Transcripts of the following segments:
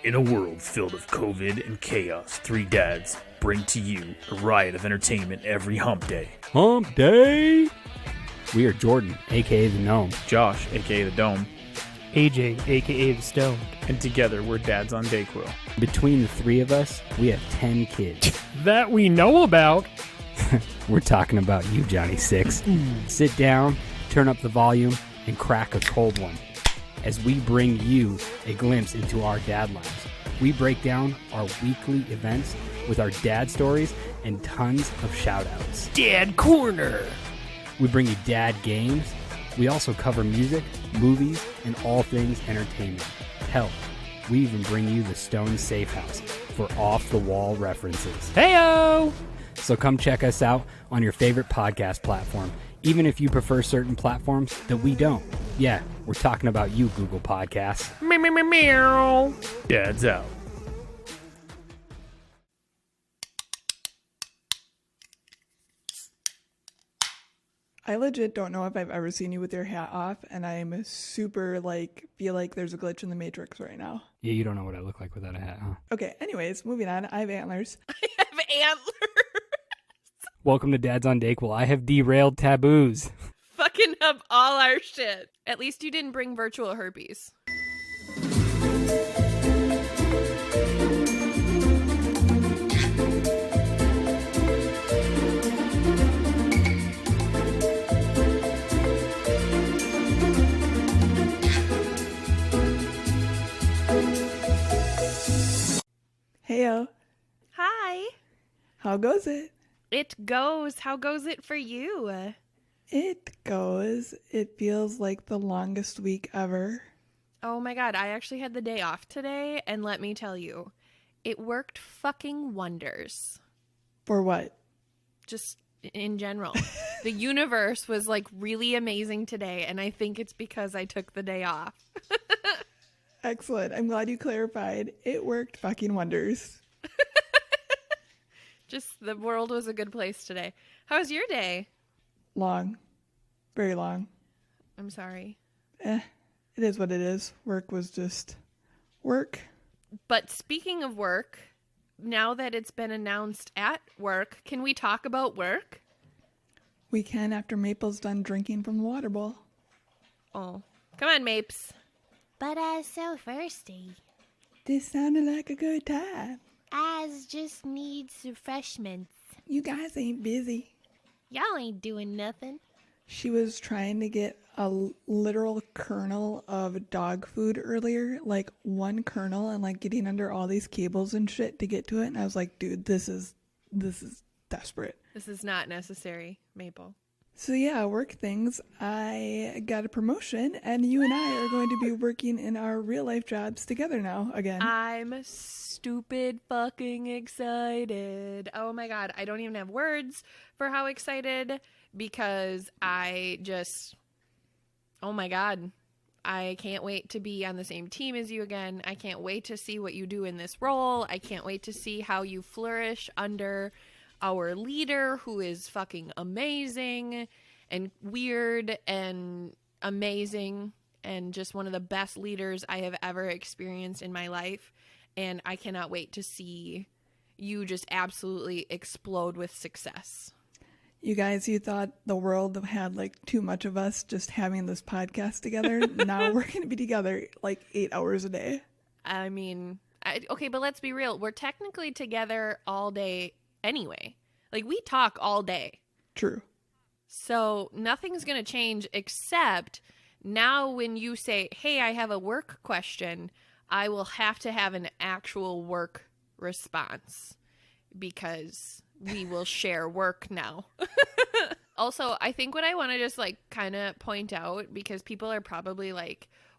In a world filled with COVID and chaos, three dads bring to you a riot of entertainment every hump day. Hump Day! We are Jordan, a.k.a. the Gnome. Josh, a.k.a. the Dome. AJ, a.k.a. the Stone. And together we're dads on Dayquill. Between the three of us, we have 10 kids. That we know about. We're talking about you, Johnny Six. Sit down, turn up the volume, and crack a cold one as we bring you a glimpse into our dad lives. We break down our weekly events with our dad stories and tons of shout-outs. Dad Corner. We bring you dad games. We also cover music, movies, and all things entertainment. Hell, we even bring you the Stone Safe House for off-the-wall references. Heyo! So come check us out on your favorite podcast platform, even if you prefer certain platforms that we don't. Yeah, we're talking about you, Google Podcasts. Meow. Dad's out. I legit don't know if I've ever seen you with your hat off, and I'm super, feel like there's a glitch in the Matrix right now. Yeah, you don't know what I look like without a hat, huh? Okay, anyways, moving on. I have antlers. I have antlers. Welcome to Dad's on Dayquill. I have derailed Tabooze. Fucking up all our shit. At least you didn't bring virtual herpes. Heyo. Hi. How goes it? It goes. How goes it for you? It goes. It feels like the longest week ever. Oh my god, I actually had the day off today, and let me tell you, it worked fucking wonders. For what? Just in general. The universe was really amazing today, and I think it's because I took the day off. Excellent. I'm glad you clarified. It worked fucking wonders. Just the world was a good place today. How was your day? Long. Very long. I'm sorry. It is what it is. Work was just work. But speaking of work, now that it's been announced at work, can we talk about work? We can after Maple's done drinking from the water bowl. Oh, come on, Mapes. But I was so thirsty. This sounded like a good time. I just need refreshments. You guys ain't busy. Y'all ain't doing nothing. She was trying to get a literal kernel of dog food earlier, like one kernel, and getting under all these cables and shit to get to it. And I was like, dude, this is desperate. This is not necessary, Maple. So yeah, work things. I got a promotion, and you and I are going to be working in our real life jobs together now again. I'm stupid fucking excited. Oh my god, I don't even have words for how excited, because oh my god, I can't wait to be on the same team as you again. I can't wait to see what you do in this role. I can't wait to see how you flourish under our leader, who is fucking amazing and weird and amazing and just one of the best leaders I have ever experienced in my life. And I cannot wait to see you just absolutely explode with success. You guys, you thought the world had too much of us just having this podcast together. Now we're going to be together 8 hours a day. I mean, okay, but let's be real. We're technically together all day anyway. We talk all day. True. So nothing's going to change, except now when you say, hey, I have a work question, I will have to have an actual work response, because we will share work now. Also, I think what I want to just kind of point out, because people are probably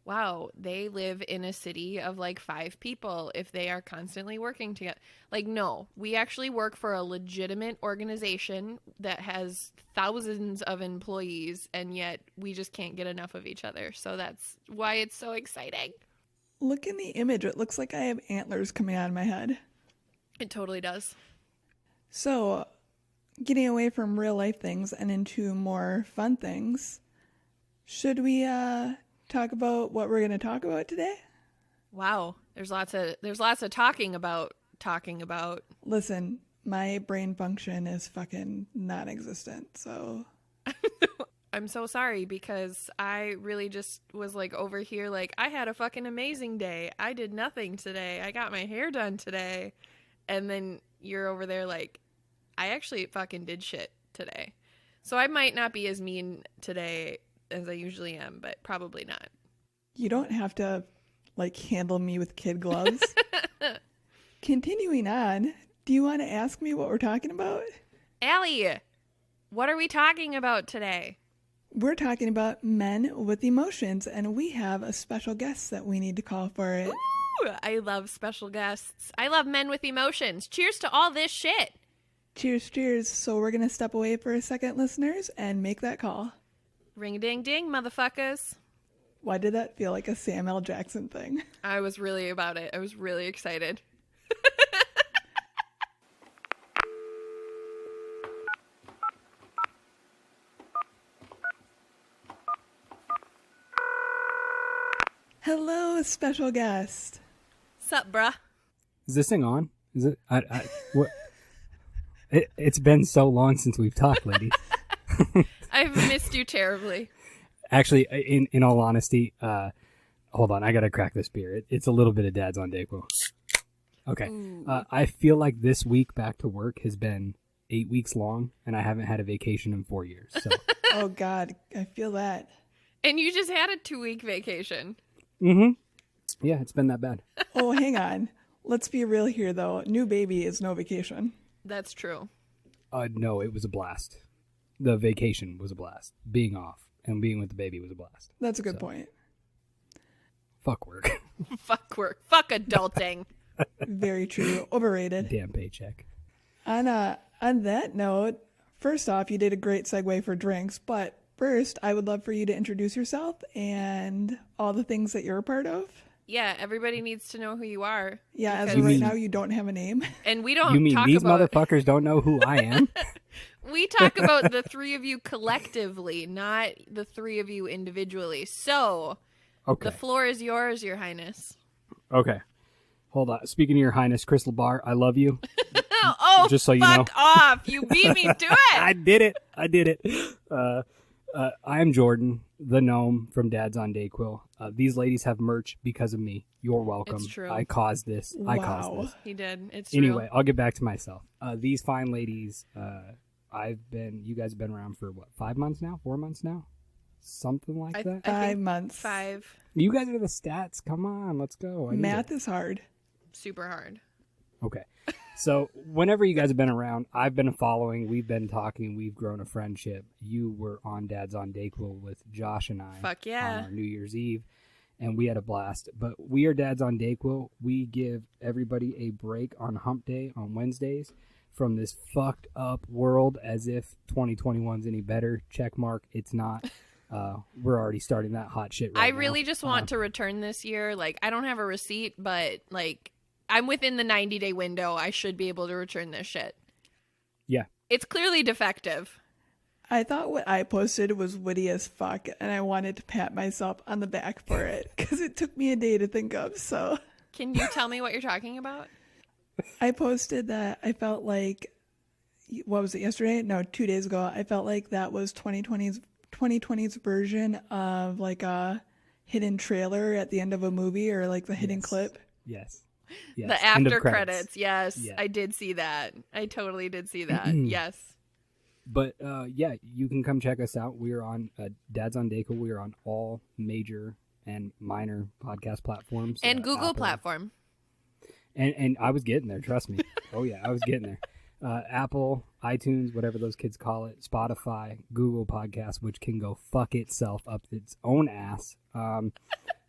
wow, they live in a city of 5 people if they are constantly working together. No, we actually work for a legitimate organization that has thousands of employees, and yet we just can't get enough of each other. So that's why it's so exciting. Look in the image. It looks like I have antlers coming out of my head. It totally does. So, getting away from real life things and into more fun things, should we talk about what we're going to talk about today? Wow. There's lots of talking about. Listen, my brain function is fucking non-existent, so I'm so sorry because I really just was like over here like I had a fucking amazing day. I did nothing today. I got my hair done today. And then you're over there like I actually fucking did shit today. So I might not be as mean today as I usually am, but probably not. you don't have to like handle me with kid gloves. Continuing on, do you want to ask me what we're talking about? Allie, what are we talking about today? We're talking about men with emotions, and we have a special guest that we need to call for it. Ooh, I love special guests. I love men with emotions. Cheers to all this shit. Cheers, cheers. So we're going to step away for a second, listeners, and make that call. Ring-a-ding-ding, motherfuckers. Why did that feel like a Sam L. Jackson thing? I was really about it. I was really excited. Hello, special guest. Sup, bruh? Is this thing on? Is it? What? It's been so long since we've talked, ladies. I've missed you terribly. Actually, in all honesty, hold on, I gotta crack this beer. It's a little bit of Dad's on Dayquill. Okay. I feel like this week back to work has been 8 weeks long, and I haven't had a vacation in 4 years. So. Oh, God, I feel that. And you just had a 2-week vacation. Mm-hmm. Yeah, it's been that bad. Oh, hang on. Let's be real here, though. New baby is no vacation. That's true. No, it was a blast. The vacation was a blast. Being off and being with the baby was a blast. That's a good point. Fuck work. Fuck work. Fuck adulting. Very true. Overrated. Damn paycheck. On that note, first off, you did a great segue for drinks, but first, I would love for you to introduce yourself and all the things that you're a part of. Yeah, everybody needs to know who you are. Yeah, as because- of right now, you don't have a name. And we don't You mean talk these about... motherfuckers don't know who I am? We talk about the three of you collectively, not the three of you individually. So, Okay. the floor is yours, Your Highness. Okay. Hold on. Speaking of Your Highness, Crystal Bar, I love you. Oh, Just so you fuck know. off. You beat me to it. I did it. I am Jordan, the gnome from Dad's on Dayquill. These ladies have merch because of me. You're welcome. It's true. I caused this. I caused Wow. this. He did. It's true. Anyway, I'll get back to myself. These fine ladies, you guys have been around for what, 5 months now? 4 months now? Something like that? I 5 think months. 5. You guys are the stats. Come on, let's go. I need Math it. is hard. Super hard. Okay. So whenever you guys have been around, I've been following, we've been talking, we've grown a friendship. You were on Dad's on Dayquill with Josh and I Fuck yeah. on our New Year's Eve, and we had a blast. But we are Dad's on Dayquill. We give everybody a break on hump day on Wednesdays from this fucked up world as if 2021's any better. Check mark. It's not. We're already starting that hot shit right I now. really just want to return this year. Like, I don't have a receipt, but, like, I'm within the 90-day window. I should be able to return this shit. Yeah. It's clearly defective. I thought what I posted was witty as fuck, and I wanted to pat myself on the back for it because it took me a day to think of. So Can you tell me what you're talking about? I posted that I felt like, what was it, yesterday? No, 2 days ago. I felt like that was 2020's version of like a hidden trailer at the end of a movie, or like the hidden clip. Yes. The End of after credits. Yes, Yeah. I did see that. I totally did see that. Yes. But yeah, you can come check us out. We are on Dad's on Dayquill. We are on all major and minor podcast platforms. And Google Apple. platform. And I was getting there, trust me. Oh yeah, I was getting there. Apple, iTunes, whatever those kids call it, Spotify, Google Podcasts, which can go fuck itself up its own ass.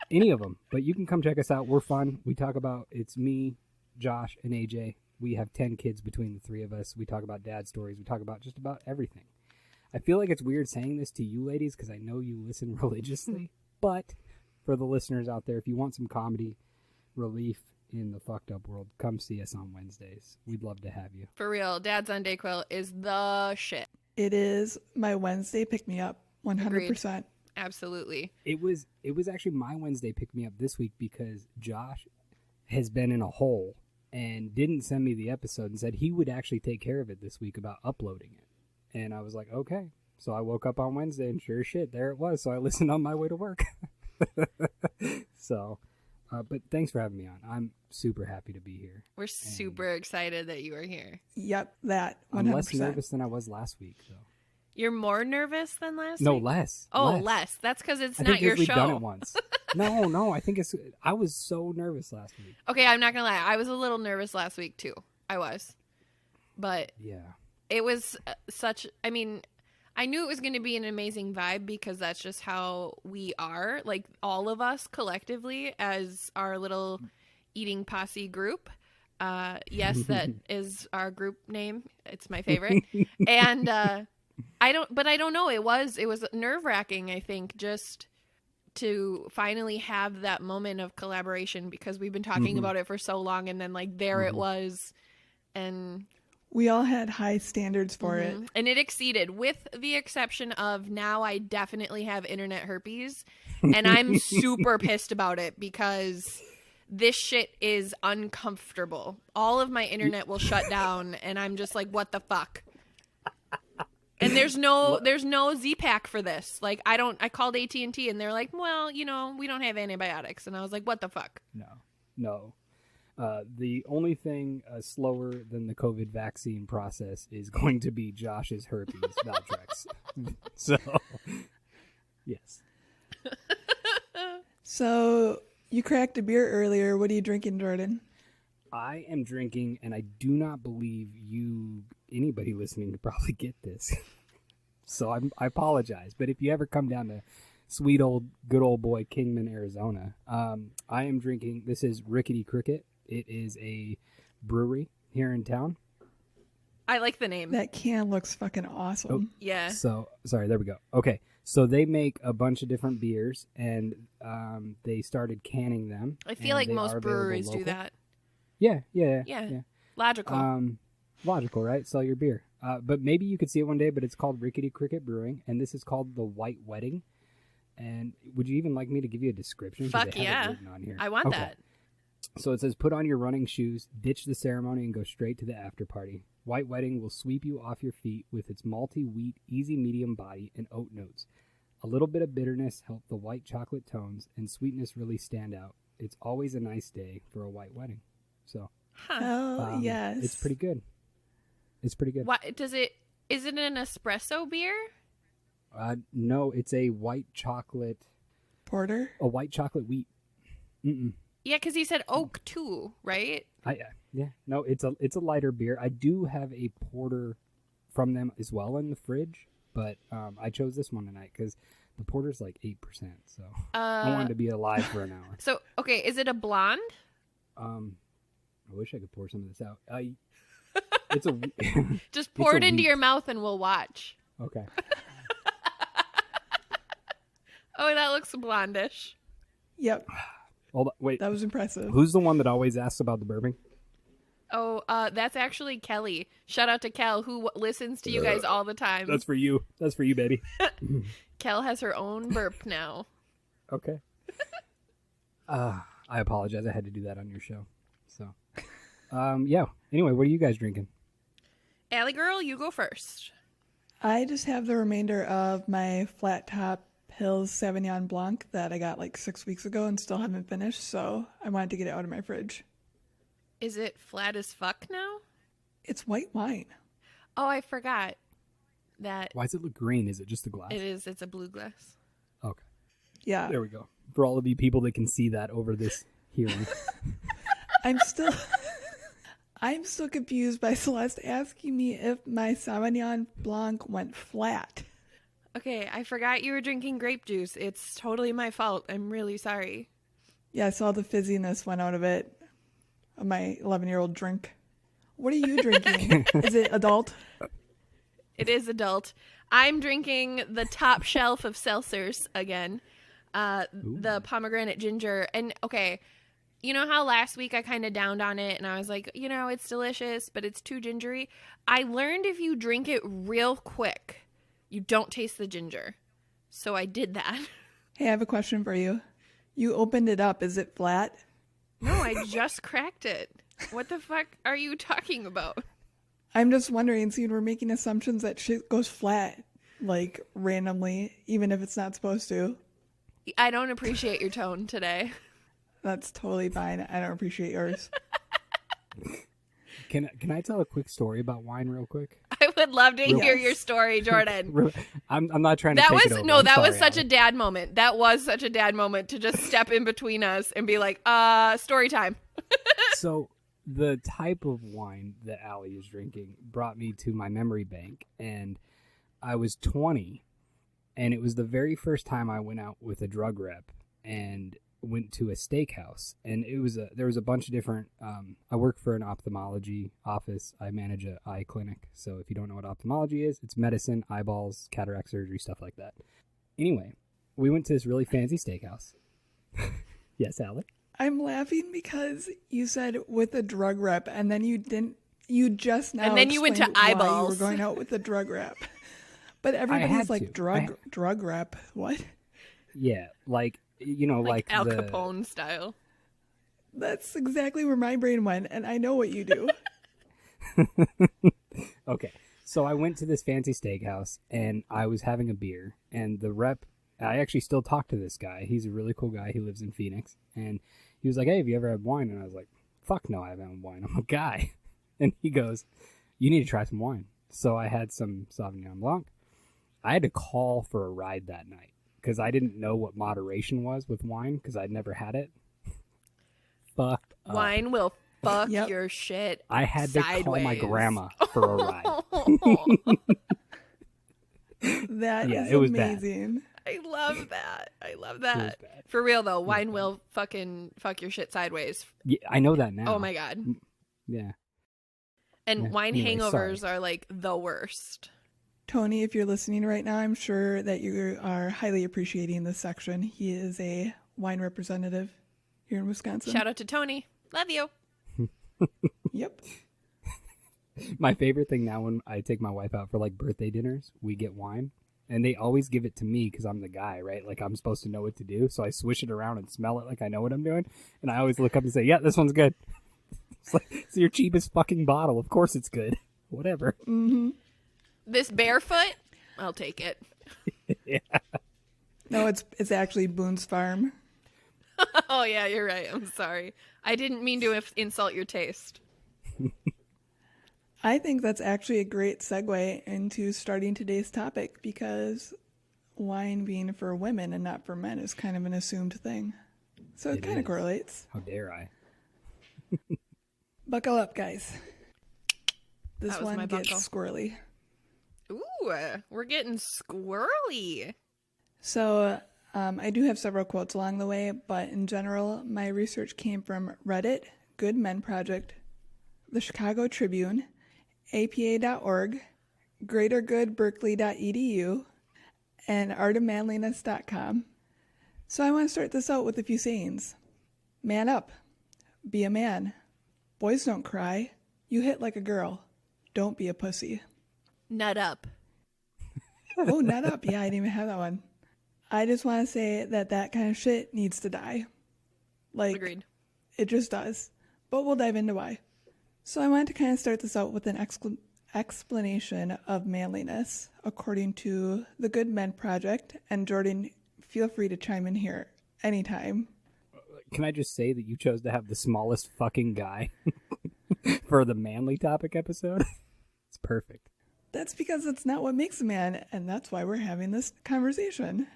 Any of them. But you can come check us out. We're fun. We talk about, it's me, Josh, and AJ. We have 10 kids between the three of us. We talk about dad stories. We talk about just about everything. I feel like it's weird saying this to you ladies because I know you listen religiously. But for the listeners out there, if you want some comedy relief in the fucked up world, come see us on Wednesdays. We'd love to have you. For real, Dad's on Dayquill is the shit. It is my Wednesday pick-me-up, 100%. Absolutely. It was actually my Wednesday pick me up this week because Josh has been in a hole and didn't send me the episode and said he would actually take care of it this week about uploading it. And I was like, okay. So I woke up on Wednesday and sure as shit, there it was. So I listened on my way to work. So, but thanks for having me on. I'm super happy to be here. We're super excited that you are here. Yep, that 100%. I'm less nervous than I was last week, though. You're more nervous than last No, week? less. Oh, less. That's because it's I not think your we've show. done it once. No. I think I was so nervous last week. Okay, I'm not going to lie. I was a little nervous last week, too. I was. But Yeah. it was I mean, I knew it was going to be an amazing vibe because that's just how we are. Like, all of us collectively as our little eating posse group. Yes, that is our group name. It's my favorite. And I don't know. It was nerve-wracking, I think, just to finally have that moment of collaboration because we've been talking about it for so long, and then like there it was, and We all had high standards for it. and it exceeded, with the exception of now I definitely have internet herpes, and I'm super pissed about it because this shit is uncomfortable. All of my internet will shut down, and I'm just like, what the fuck? And there's no Z-Pack for this. Like, I called AT&T, and they're like, well, we don't have antibiotics. And I was like, what the fuck? No. The only thing slower than the COVID vaccine process is going to be Josh's herpes, Valtrex. So, yes. So you cracked a beer earlier. What are you drinking, Jordan? I am drinking, and I do not believe anybody listening could probably get this. So I apologize. But if you ever come down to good old boy Kingman, Arizona, I am drinking, this is Rickety Cricket. It is a brewery here in town. I like the name. That can looks fucking awesome. Yeah. So, sorry, there we go. Okay, so they make a bunch of different beers, and they started canning them. I feel like and they most are available breweries do local. that. Yeah. Logical. Logical, right? Sell your beer. But maybe you could see it one day, but it's called Rickety Cricket Brewing, and this is called the White Wedding. And would you even like me to give you a description? 'Cause Fuck they have it yeah. written on here. I want Okay. that. So it says, put on your running shoes, ditch the ceremony, and go straight to the after party. White Wedding will sweep you off your feet with its malty wheat, easy medium body, and oat notes. A little bit of bitterness help the white chocolate tones, and sweetness really stand out. It's always a nice day for a white wedding. So, Huh. Oh, yes. it's pretty good. It's pretty good. What is it an espresso beer? No, it's a white chocolate Porter? wheat. Mm-mm. Yeah, because he said oak too, right? Yeah. No, it's a lighter beer. I do have a porter from them as well in the fridge, but I chose this one tonight because the porter's like 8%. So I wanted to be alive for an hour. So okay, is it a blonde? I wish I could pour some of this out. It's a Just pour a it into wheat. your mouth and we'll watch. Okay. Oh, that looks blondish. Yep. Hold on, wait. That was impressive. Who's the one that always asks about the bourbon? Oh, that's actually Kelly. Shout out to Kel, who listens to you guys all the time. That's for you. That's for you, baby. Kel has her own burp now. Okay. I apologize. I had to do that on your show. So, yeah. Anyway, what are you guys drinking? Allie girl, you go first. I just have the remainder of my Flat Top Hills Sauvignon Blanc that I got like 6 weeks ago and still haven't finished, so I wanted to get it out of my fridge. Is it flat as fuck now? It's white wine. Oh, I forgot that Why does it look green? Is it just the glass? it is. It's a blue glass. Okay. Yeah. There we go. For all of you people that can see that over this hearing. I'm still confused by Celeste asking me if my Sauvignon Blanc went flat. Okay, I forgot you were drinking grape juice. It's totally my fault. I'm really sorry. Yeah, I saw the fizziness went out of it, of my 11-year-old drink. What are you drinking? Is it adult? It is adult. I'm drinking the top shelf of seltzers again. The pomegranate ginger. And okay, you know how last week I kind of downed on it and I was like, it's delicious, but it's too gingery. I learned if you drink it real quick, you don't taste the ginger. So I did that. Hey, I have a question for you. You opened it up. Is it flat? No, I just cracked it. What the fuck are you talking about? I'm just wondering, see, we're making assumptions that shit goes flat, like, randomly, even if it's not supposed to. I don't appreciate your tone today. That's totally fine. I don't appreciate yours. Can I tell a quick story about wine real quick? I would love to hear Yes. your story, Jordan. I'm not trying to That take was it over. no, I'm that was sorry, such a Allie. dad moment. That was such a dad moment to just step in between us and be like, story time. So the type of wine that Allie is drinking brought me to my memory bank, and I was 20, and it was the very first time I went out with a drug rep and went to a steakhouse, and there was a bunch of different. I work for an ophthalmology office. I manage an eye clinic, so if you don't know what ophthalmology is, it's medicine, eyeballs, cataract surgery, stuff like that. Anyway, we went to this really fancy steakhouse. Yes, Allie? I'm laughing because you said with a drug rep, and then you didn't. You just now. And then you went to explained why You eyeballs. were going out with a drug rep, but had everybody's like to. drug rep. What? Yeah, like, you know, Like Al the, Capone style. That's exactly where my brain went, and I know what you do. Okay, so I went to this fancy steakhouse, and I was having a beer, and the rep, I actually still talk to this guy. He's a really cool guy. He lives in Phoenix, and he was like, hey, have you ever had wine? And I was like, fuck no, I haven't had wine. I'm a guy. And he goes, you need to try some wine. So I had some Sauvignon Blanc. I had to call for a ride that night because I didn't know what moderation was with wine because I'd never had it. Fucked up. Wine will fuck Yep. your shit. I had to call my sideways. grandma for a ride. That Yeah, is it was bad. I amazing. love that. I love It was that. bad. For real though, wine will fucking fuck your shit sideways. Yeah, I know that now. Oh my god. Yeah. And Yeah, wine anyway, hangovers sorry. are like the worst. Tony, if you're listening right now, I'm sure that you are highly appreciating this section. He is a wine representative here in Wisconsin. Shout out to Tony. Love you. Yep. My favorite thing now when I take my wife out for like birthday dinners, we get wine. And they always give it to me because I'm the guy, right? Like I'm supposed to know what to do. So I swish it around and smell it like I know what I'm doing. And I always look up and say, yeah, this one's good. It's like, it's your cheapest fucking bottle. Of course it's good. Whatever. Mm-hmm. This barefoot, I'll take it. Yeah. No, it's actually Boone's Farm. Oh yeah, you're right. I'm sorry. I didn't mean to insult your taste. I think that's actually a great segue into starting today's topic because wine being for women and not for men is kind of an assumed thing. So it It kind of is. correlates. How dare I? Buckle up, guys. This That was my one gets buckle. squirrely. Ooh, we're getting squirrely. So I do have several quotes along the way, but in general, my research came from Reddit, Good Men Project, the Chicago Tribune, APA.org, greatergoodberkeley.edu, and artofmanliness.com. So I want to start this out with a few sayings. Man up. Be a man. Boys don't cry. You hit like a girl. Don't be a pussy. Nut up. Oh, nut up. Yeah, I didn't even have that one. I just want to say that that kind of shit needs to die. Like, Agreed. it just does. But we'll dive into why. So I wanted to kind of start this out with an explanation of manliness, according to the Good Men Project. And Jordan, feel free to chime in here anytime. Can I just say that you chose to have the smallest fucking guy for the manly topic episode? It's perfect. That's because it's not what makes a man, and that's why we're having this conversation.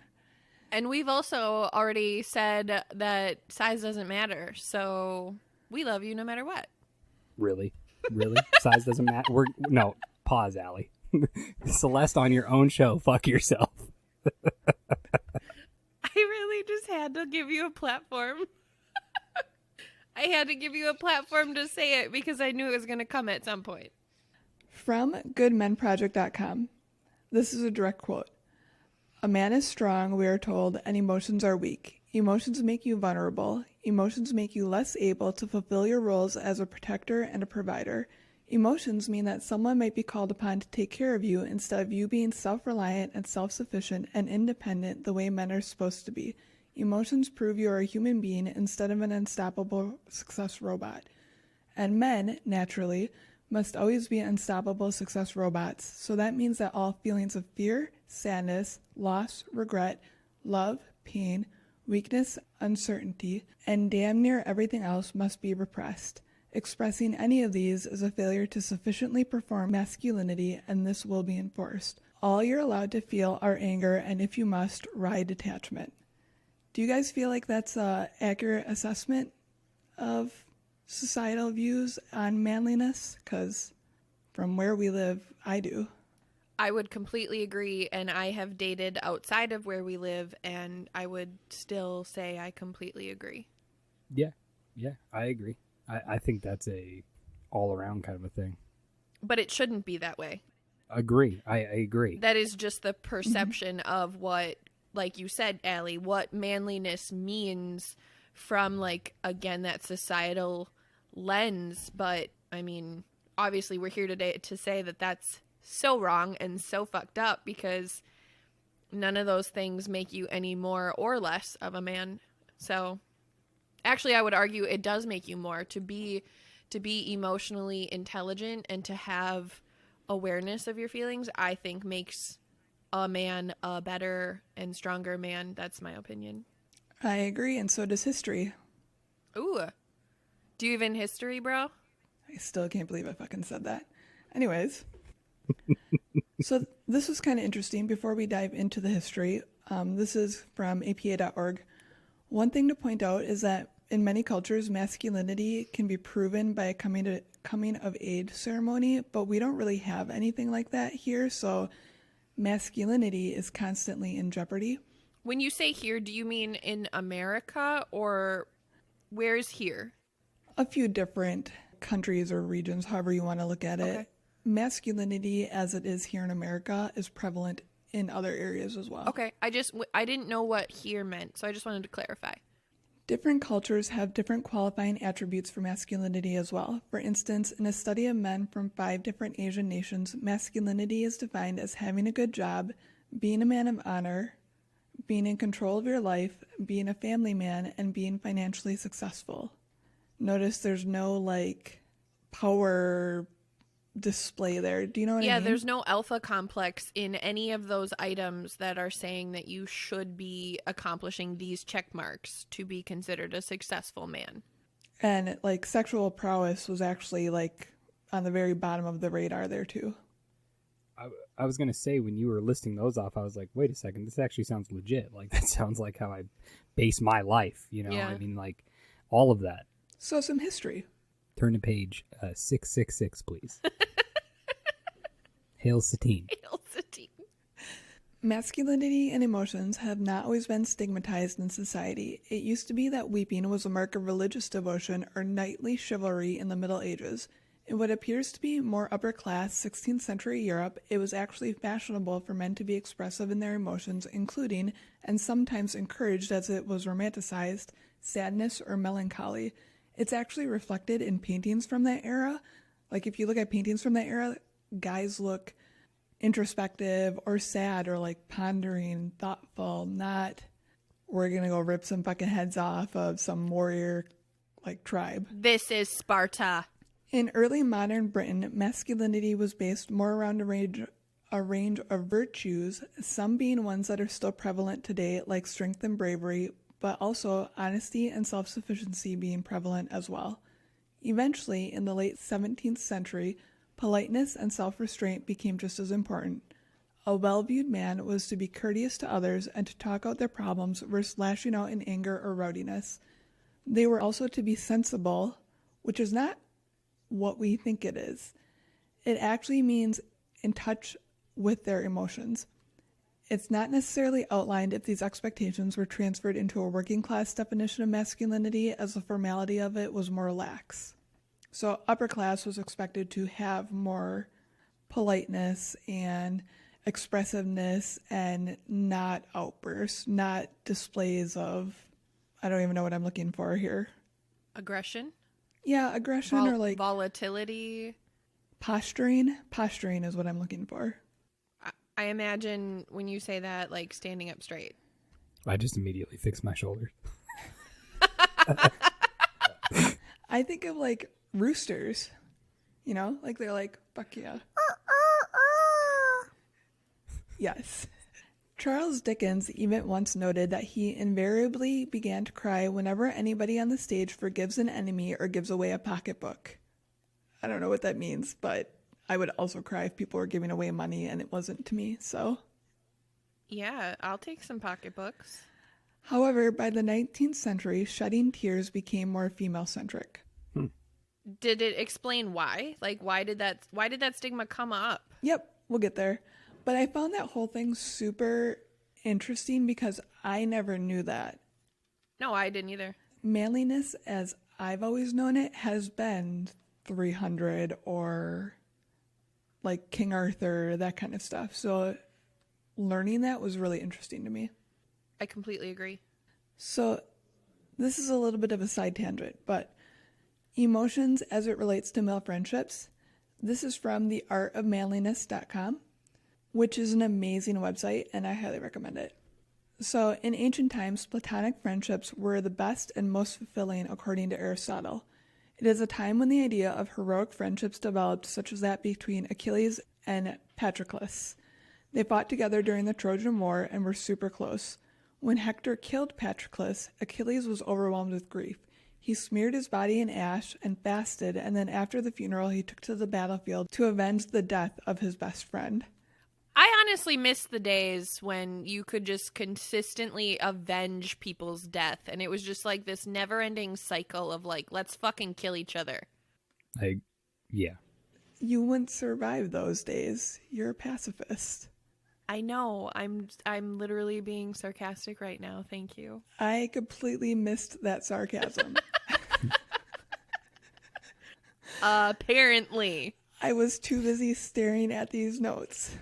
And we've also already said that size doesn't matter. So we love you no matter what. Really? Really? Size doesn't matter? No, pause, Allie. Celeste on your own show. Fuck yourself. I really just had to give you a platform. I had to give you a platform to say it because I knew it was going to come at some point. From goodmenproject.com. This is a direct quote. A man is strong, we are told, and emotions are weak. Emotions make you vulnerable. Emotions make you less able to fulfill your roles as a protector and a provider. Emotions mean that someone might be called upon to take care of you instead of you being self-reliant and self-sufficient and independent the way men are supposed to be. Emotions prove you are a human being instead of an unstoppable success robot. And men, naturally, must always be unstoppable success robots. So that means that all feelings of fear, sadness, loss, regret, love, pain, weakness, uncertainty, and damn near everything else must be repressed. Expressing any of these is a failure to sufficiently perform masculinity, and this will be enforced. All you're allowed to feel are anger, and if you must, ride detachment. Do you guys feel like that's an accurate assessment of societal views on manliness? Because from where we live, I do. I would completely agree, and I have dated outside of where we live, and I would still say I completely agree. Yeah, I agree. I think that's a all-around kind of a thing. But it shouldn't be that way. Agree. I agree. That is just the perception of what, like you said, Allie, what manliness means from, like, again, that societal lens. But, I mean, obviously we're here today to say that that's so wrong and so fucked up, because none of those things make you any more or less of a man. So actually I would argue it does make you more. To be emotionally intelligent and to have awareness of your feelings, I think makes a man a better and stronger man. That's my opinion. I agree, and so does history. Ooh. Do you even history, bro? I still can't believe I fucking said that. Anyways. So this was kind of interesting. Before we dive into the history, this is from apa.org. One thing to point out is that in many cultures, masculinity can be proven by a coming of age ceremony, but we don't really have anything like that here, so masculinity is constantly in jeopardy. When you say here, do you mean in America, or where's here? A few different countries or regions, however you want to look at it. Okay. Masculinity, as it is here in America, is prevalent in other areas as well. Okay, I didn't know what here meant, so I just wanted to clarify. Different cultures have different qualifying attributes for masculinity as well. For instance, in a study of men from 5 different Asian nations, masculinity is defined as having a good job, being a man of honor, being in control of your life, being a family man, and being financially successful. Notice there's no, like, power display there. Do you know what I mean? Yeah, there's no alpha complex in any of those items that are saying that you should be accomplishing these check marks to be considered a successful man. And, like, sexual prowess was actually, like, on the very bottom of the radar there, too. I was going to say, when you were listing those off, I was like, wait a second, this actually sounds legit. Like, that sounds like how I base my life, you know? Yeah. I mean, like, all of that. So, some history. Turn to page 666, please. Hail Satine. Hail Satine. Masculinity and emotions have not always been stigmatized in society. It used to be that weeping was a mark of religious devotion or knightly chivalry in the Middle Ages. In what appears to be more upper-class 16th century Europe, it was actually fashionable for men to be expressive in their emotions, including, and sometimes encouraged as it was romanticized, sadness or melancholy. It's actually reflected in paintings from that era. Like, if you look at paintings from that era, guys look introspective or sad or, like, pondering, thoughtful, not, we're gonna go rip some fucking heads off of some warrior, like, tribe. This is Sparta. In early modern Britain, masculinity was based more around a range of virtues, some being ones that are still prevalent today, like strength and bravery, but also honesty and self-sufficiency being prevalent as well. Eventually, in the late 17th century, politeness and self-restraint became just as important. A well-viewed man was to be courteous to others and to talk out their problems versus lashing out in anger or rowdiness. They were also to be sensible, which is not what we think it is. It actually means in touch with their emotions. It's not necessarily outlined if these expectations were transferred into a working class definition of masculinity, as the formality of it was more lax. So upper class was expected to have more politeness and expressiveness and not outbursts, not displays of, I don't even know what I'm looking for here. Aggression? Yeah, aggression or like volatility. Posturing. Posturing is what I'm looking for. I imagine when you say that, like standing up straight. I just immediately fixed my shoulders. I think of like roosters, you know, like they're like, fuck yeah. Yes. Charles Dickens even once noted that he invariably began to cry whenever anybody on the stage forgives an enemy or gives away a pocketbook. I don't know what that means, but I would also cry if people were giving away money and it wasn't to me, so. Yeah, I'll take some pocketbooks. However, by the 19th century, shedding tears became more female-centric. Did it explain why? Like, why did that stigma come up? Yep, we'll get there. But I found that whole thing super interesting because I never knew that. No, I didn't either. Manliness, as I've always known it, has been 300 or like King Arthur, that kind of stuff. So learning that was really interesting to me. I completely agree. So this is a little bit of a side tangent, but emotions as it relates to male friendships. This is from theartofmanliness.com, which is an amazing website, and I highly recommend it. So, in ancient times, platonic friendships were the best and most fulfilling, according to Aristotle. It is a time when the idea of heroic friendships developed, such as that between Achilles and Patroclus. They fought together during the Trojan War and were super close. When Hector killed Patroclus, Achilles was overwhelmed with grief. He smeared his body in ash and fasted, and then after the funeral, he took to the battlefield to avenge the death of his best friend. I honestly miss the days when you could just consistently avenge people's death, and it was just like this never-ending cycle of like, let's fucking kill each other. Yeah. You wouldn't survive those days. You're a pacifist. I know. I'm literally being sarcastic right now. Thank you. I completely missed that sarcasm. Apparently. I was too busy staring at these notes.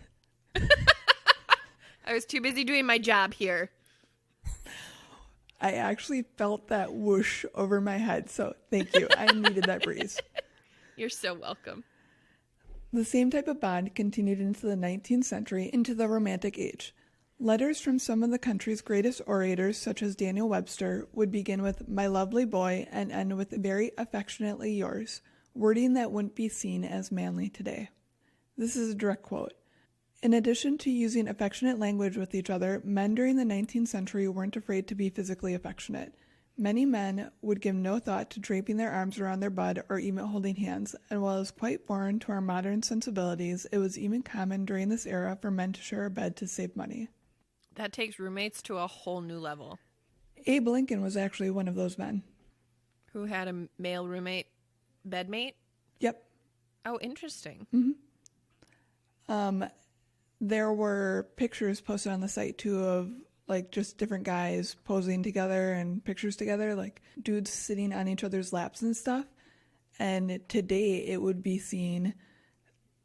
I was too busy doing my job here. I actually felt that whoosh over my head, so thank you. I needed that breeze. You're so welcome. The same type of bond continued into the 19th century, into the Romantic Age. Letters from some of the country's greatest orators, such as Daniel Webster, would begin with "my lovely boy" and end with "very affectionately yours," wording that wouldn't be seen as manly today. This is a direct quote. In addition to using affectionate language with each other, men during the 19th century weren't afraid to be physically affectionate. Many men would give no thought to draping their arms around their bud or even holding hands, and while it was quite foreign to our modern sensibilities, it was even common during this era for men to share a bed to save money. That takes roommates to a whole new level. Abe Lincoln was actually one of those men. Who had a male roommate, bedmate? Yep. Oh, interesting. There were pictures posted on the site too of like just different guys posing together and pictures together, like dudes sitting on each other's laps and stuff. And today it would be seen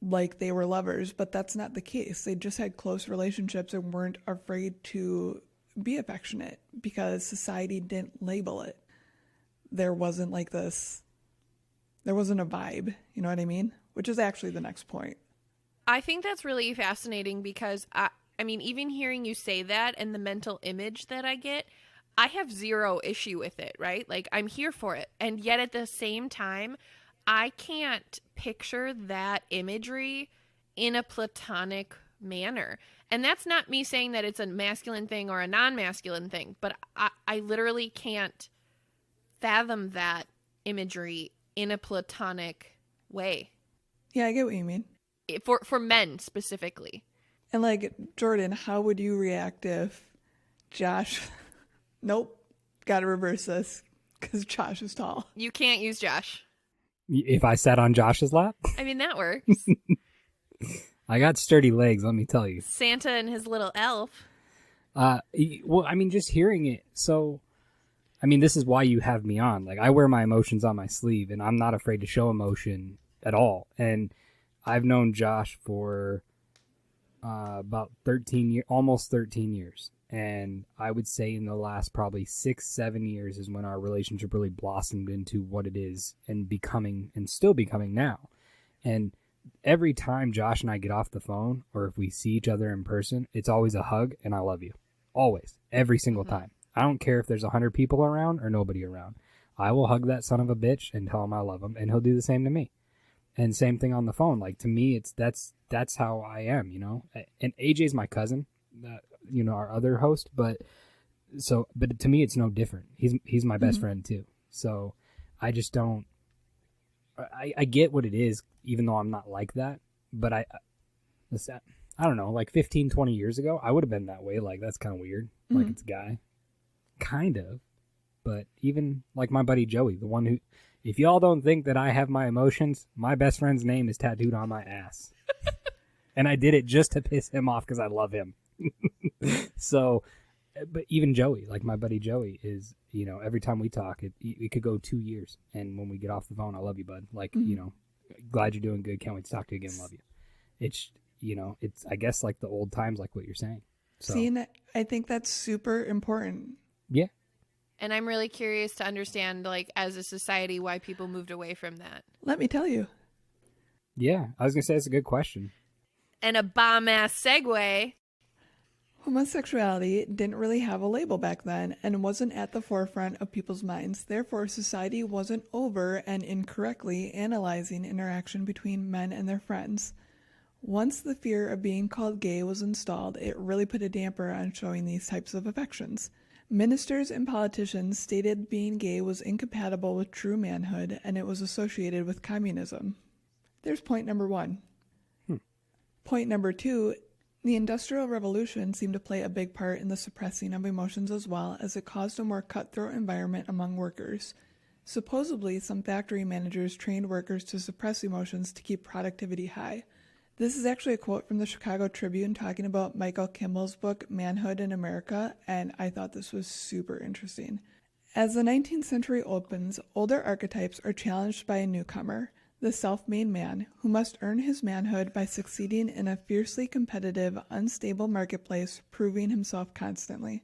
like they were lovers, but that's not the case. They just had close relationships and weren't afraid to be affectionate because society didn't label it. There wasn't like this, there wasn't a vibe, you know what I mean? Which is actually the next point. I think that's really fascinating because, I mean, even hearing you say that and the mental image that I get, I have zero issue with it, right? Like, I'm here for it. And yet at the same time, I can't picture that imagery in a platonic manner. And that's not me saying that it's a masculine thing or a non-masculine thing, but I literally can't fathom that imagery in a platonic way. Yeah, I get what you mean. For men specifically. And like, Jordan, how would you react if Josh... Nope, gotta reverse this because Josh is tall. You can't use Josh. If I sat on Josh's lap? I mean, that works. I got sturdy legs, let me tell you. Santa and his little elf. Well, I mean, just hearing it. So, I mean, this is why you have me on. Like, I wear my emotions on my sleeve, and I'm not afraid to show emotion at all. And I've known Josh for about 13 years, almost 13 years. And I would say in the last probably 6-7 years is when our relationship really blossomed into what it is and becoming and still becoming now. And every time Josh and I get off the phone or if we see each other in person, it's always a hug and I love you. Always. Every single time. I don't care if there's 100 people around or nobody around. I will hug that son of a bitch and tell him I love him, and he'll do the same to me. And same thing on the phone. Like, to me, that's how I am, you know? And AJ's my cousin, you know, our other host, but to me, it's no different. He's my best friend too. So I just don't, I get what it is, even though I'm not like that, but I don't know, like 15, 20 years ago, I would have been that way. Like, that's kind of weird. Like, it's a guy. Kind of. But even like my buddy Joey, the one who, if y'all don't think that I have my emotions, my best friend's name is tattooed on my ass. And I did it just to piss him off because I love him. So, but even Joey, like my buddy Joey is, you know, every time we talk, it could go 2 years. And when we get off the phone, I love you, bud. Like, you know, glad you're doing good. Can't wait to talk to you again. Love you. It's, you know, it's, I guess, like the old times, like what you're saying. So, See, and I think that's super important. yeah. And I'm really curious to understand, like, as a society, why people moved away from that. Let me tell you. Yeah. I was going to say, it's a good question. And a bomb-ass segue. Homosexuality didn't really have a label back then and wasn't at the forefront of people's minds. Therefore, society wasn't over and incorrectly analyzing interaction between men and their friends. Once the fear of being called gay was installed, it really put a damper on showing these types of affections. Ministers and politicians stated being gay was incompatible with true manhood, and it was associated with communism. There's point number one. Point number two, the Industrial Revolution seemed to play a big part in the suppressing of emotions as well, as it caused a more cutthroat environment among workers. Supposedly, some factory managers trained workers to suppress emotions to keep productivity high. This is actually a quote from the Chicago Tribune talking about Michael Kimball's book, Manhood in America, and I thought this was super interesting. As the 19th century opens, older archetypes are challenged by a newcomer, the self-made man, who must earn his manhood by succeeding in a fiercely competitive, unstable marketplace, proving himself constantly.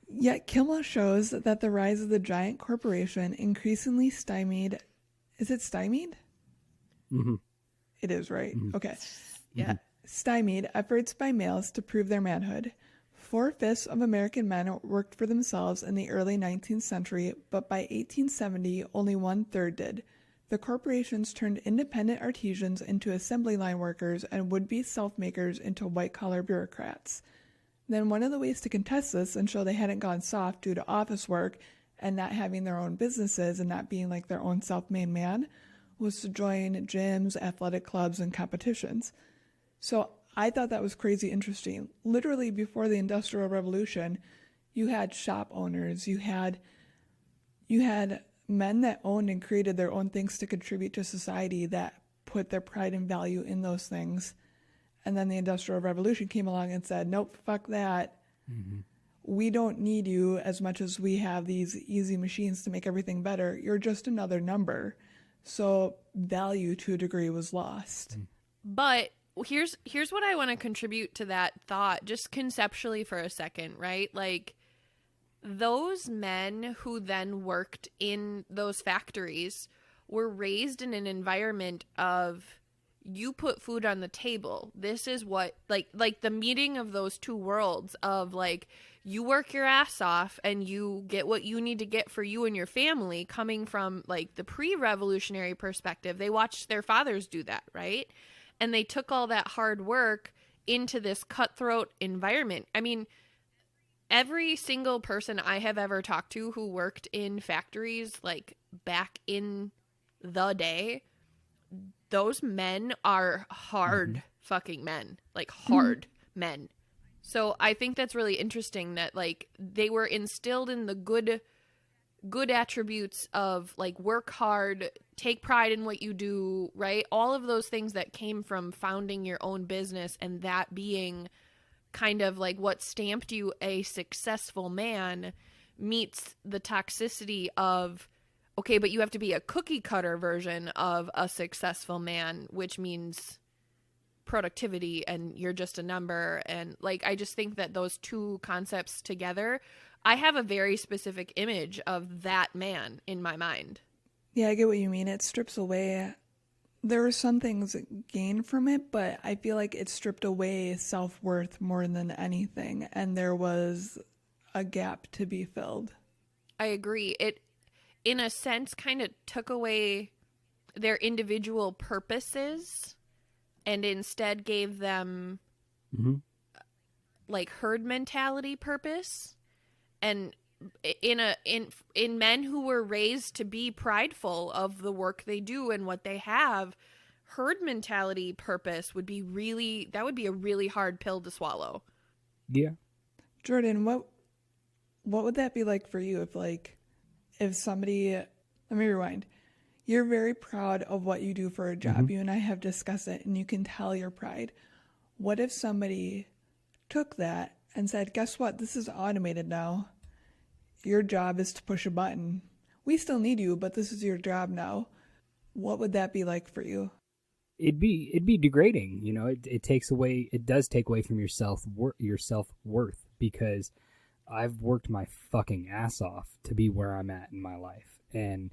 Yet Kimball shows that the rise of the giant corporation increasingly stymied... Is it stymied? Mm-hmm. It is, right? Okay. Yeah. Stymied efforts by males to prove their manhood. 4/5 of American men worked for themselves in the early 19th century, but by 1870, only 1/3 did. The corporations turned independent artisans into assembly line workers and would-be self-makers into white-collar bureaucrats. Then one of the ways to contest this and show they hadn't gone soft due to office work and not having their own businesses and not being like their own self-made man was to join gyms, athletic clubs, and competitions. So I thought that was crazy interesting. Literally before the Industrial Revolution, you had shop owners, you had men that owned and created their own things to contribute to society that put their pride and value in those things. And then the Industrial Revolution came along and said, nope, fuck that. Mm-hmm. We don't need you as much as we have these easy machines to make everything better. You're just another number. So value to a degree was lost. But here's what I want to contribute to that thought, just conceptually for a second, right? Like, those men who then worked in those factories were raised in an environment of, you put food on the table. This is what, like the meeting of those two worlds of, like, you work your ass off and you get what you need to get for you and your family, coming from, like, the pre-revolutionary perspective. They watched their fathers do that, right? And they took all that hard work into this cutthroat environment. I mean, every single person I have ever talked to who worked in factories, like, back in the day, those men are hard fucking men, like hard men. So I think that's really interesting that, like, they were instilled in the good attributes of, like, work hard, take pride in what you do, right? All of those things that came from founding your own business, and that being kind of like what stamped you a successful man, meets the toxicity of, okay, but you have to be a cookie cutter version of a successful man, which means productivity and you're just a number. And, like, I just think that those two concepts together, I have a very specific image of that man in my mind. Yeah, I get what you mean. It strips away there were some things gained from it, but I feel like it stripped away self-worth more than anything, and there was a gap to be filled. I agree. It, in a sense, kind of took away their individual purposes and instead gave them like herd mentality purpose. And in men who were raised to be prideful of the work they do and what they have, herd mentality purpose would be a really hard pill to swallow. Yeah. Jordan, what would that be like for you if somebody, let me rewind. You're very proud of what you do for a job. You and I have discussed it, and you can tell your pride. What if somebody took that and said, guess what? This is automated now. Your job is to push a button. We still need you, but this is your job now. What would that be like for you? It'd be degrading. You know, it does take away from your self-worth, because I've worked my fucking ass off to be where I'm at in my life. And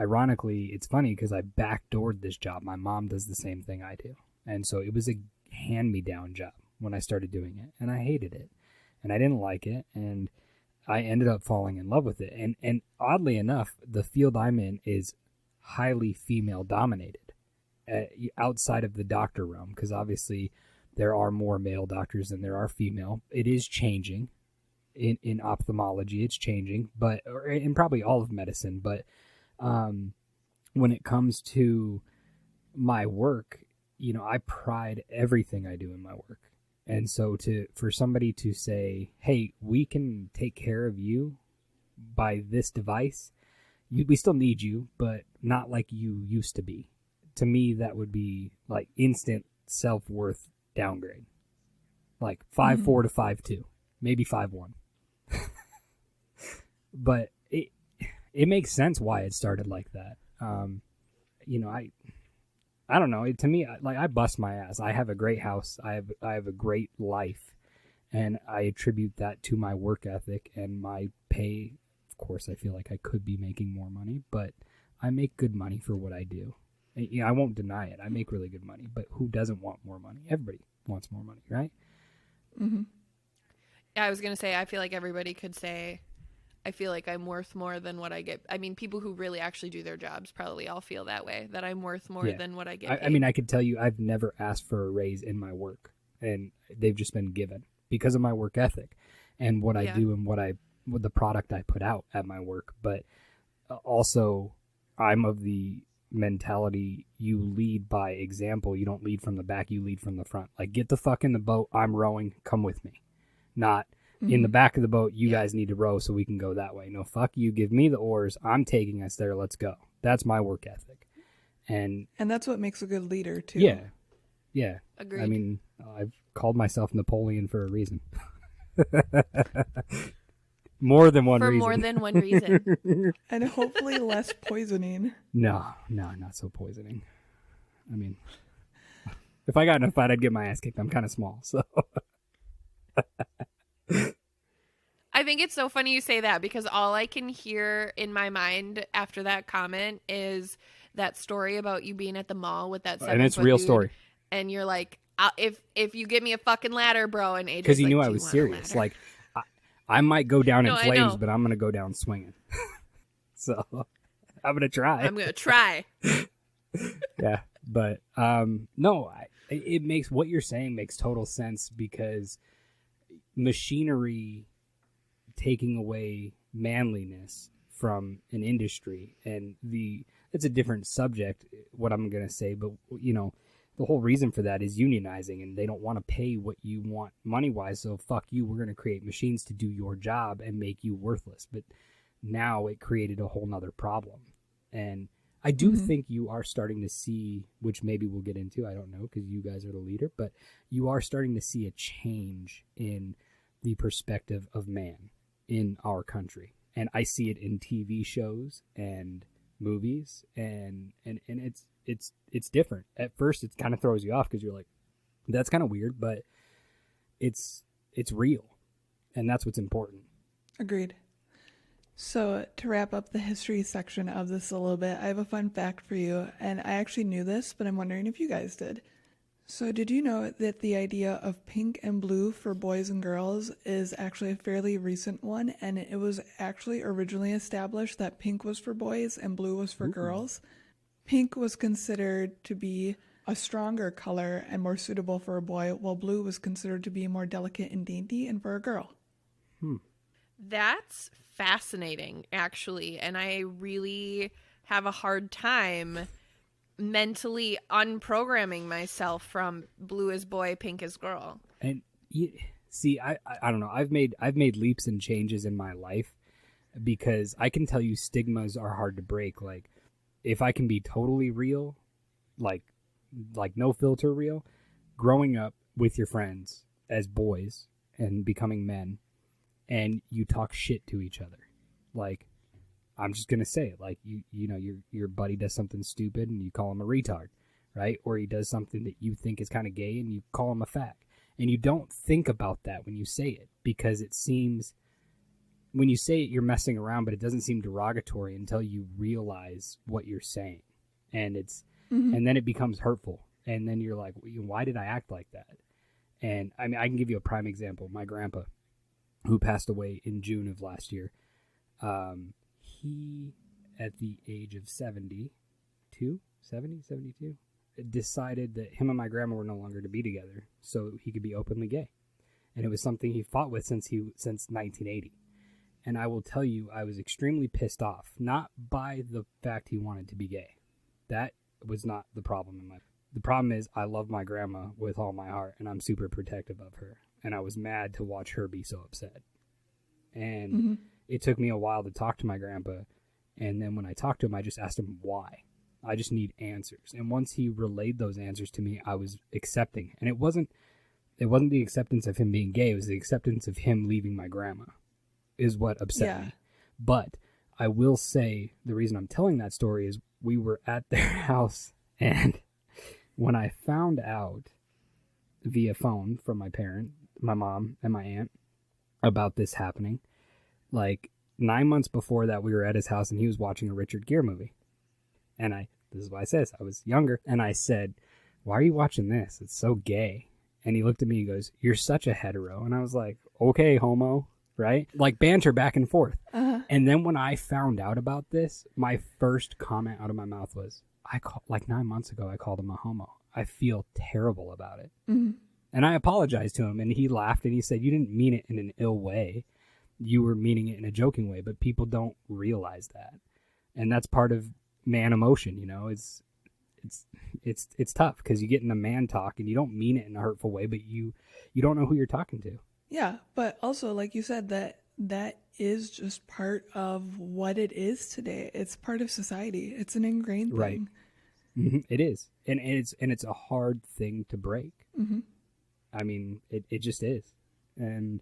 ironically, it's funny because I backdoored this job. My mom does the same thing I do. And so it was a hand-me-down job when I started doing it. And I hated it. And I didn't like it. And I ended up falling in love with it. And oddly enough, the field I'm in is highly female-dominated outside of the doctor realm, because obviously there are more male doctors than there are female. It is changing. In ophthalmology, it's changing, but in probably all of medicine. But when it comes to my work, you know, I pride everything I do in my work. And so for somebody to say, hey, we can take care of you by this device, we still need you, but not like you used to be. To me, that would be like instant self-worth downgrade. Like 5'4" to 5'2", maybe 5'1". But it makes sense why it started like that. You know, I don't know. To me, I bust my ass. I have a great house. I have a great life, and I attribute that to my work ethic and my pay. Of course, I feel like I could be making more money, but I make good money for what I do. And, you know, I won't deny it. I make really good money, but who doesn't want more money? Everybody wants more money, right? Mm-hmm. I was going to say, I feel like everybody could say, I feel like I'm worth more than what I get. I mean, people who really actually do their jobs probably all feel that way, that I'm worth more than what I get paid. I mean, I could tell you I've never asked for a raise in my work, and they've just been given because of my work ethic and what I do and what the product I put out at my work. But also, I'm of the mentality, you lead by example. You don't lead from the back, you lead from the front. Like, get the fuck in the boat, I'm rowing, come with me. Not in the back of the boat, you guys need to row so we can go that way. No, fuck you, give me the oars, I'm taking us there, let's go. That's my work ethic. And that's what makes a good leader too. Yeah. Agreed. I mean, I've called myself Napoleon for a reason. More than one reason. For more than one reason. And hopefully less poisoning. No, not so poisoning. I mean, if I got in a fight, I'd get my ass kicked. I'm kind of small, so. I think it's so funny you say that, because all I can hear in my mind after that comment is that story about you being at the mall with that 7-foot and it's a real dude, story. And you're like, if you give me a fucking ladder, bro, and AJ's because he like, knew "Do I you was want a serious. ladder?" Like, I might go down in No, I flames, know. but I'm gonna go down swinging. So I'm gonna try. I'm gonna try. Yeah, but no, it makes, what you're saying makes total sense, because machinery taking away manliness from an industry, and it's a different subject, what I'm going to say, but you know, the whole reason for that is unionizing, and they don't want to pay what you want money-wise, so fuck you, we're going to create machines to do your job and make you worthless. But now it created a whole nother problem. And I do think you are starting to see, which maybe we'll get into, I don't know, because you guys are the leader, but you are starting to see a change in the perspective of man in our country. And I see it in TV shows and movies, and it's different. At first, it kind of throws you off because you're like, that's kind of weird, but it's real, and that's what's important. Agreed. So, to wrap up the history section of this a little bit, I have a fun fact for you, and I actually knew this, but I'm wondering if you guys did. So, did you know that the idea of pink and blue for boys and girls is actually a fairly recent one, and it was actually originally established that pink was for boys and blue was for girls? Pink was considered to be a stronger color and more suitable for a boy, while blue was considered to be more delicate and dainty and for a girl. That's fascinating, actually. And I really have a hard time mentally unprogramming myself from blue is boy, pink is girl. And see, I don't know. I've made leaps and changes in my life because I can tell you stigmas are hard to break. Like, if I can be totally real, like no filter real, growing up with your friends as boys and becoming men, and you talk shit to each other. Like, I'm just gonna say it. Like, you know, your buddy does something stupid and you call him a retard, right? Or he does something that you think is kind of gay and you call him a fag. And you don't think about that when you say it, because it seems, when you say it, you're messing around, but it doesn't seem derogatory until you realize what you're saying. And it's, and then it becomes hurtful. And then you're like, why did I act like that? And I mean, I can give you a prime example. My grandpa, who passed away in June of last year, he, at the age of 72, decided that him and my grandma were no longer to be together, so he could be openly gay. And it was something he fought with since 1980. And I will tell you, I was extremely pissed off, not by the fact he wanted to be gay. That was not the problem in my life. The problem is I love my grandma with all my heart, and I'm super protective of her. And I was mad to watch her be so upset. And it took me a while to talk to my grandpa. And then when I talked to him, I just asked him why. I just need answers. And once he relayed those answers to me, I was accepting. And it wasn't the acceptance of him being gay. It was the acceptance of him leaving my grandma is what upset me. But I will say the reason I'm telling that story is we were at their house. And when I found out via phone from my parent, my mom and my aunt, about this happening, like 9 months before that, we were at his house and he was watching a Richard Gere movie. And this is what I says, I was younger, and I said, why are you watching this? It's so gay. And he looked at me and goes, you're such a hetero. And I was like, okay, homo, right? Like banter back and forth. And then when I found out about this, my first comment out of my mouth was, like 9 months ago, I called him a homo. I feel terrible about it. And I apologized to him, and he laughed, and he said, you didn't mean it in an ill way. You were meaning it in a joking way, but people don't realize that. And that's part of man emotion, you know. It's tough because you get in a man talk and you don't mean it in a hurtful way, but you don't know who you're talking to. Yeah, but also, like you said, that is just part of what it is today. It's part of society. It's an ingrained thing. Right. It is. And it's a hard thing to break. I mean, it just is. And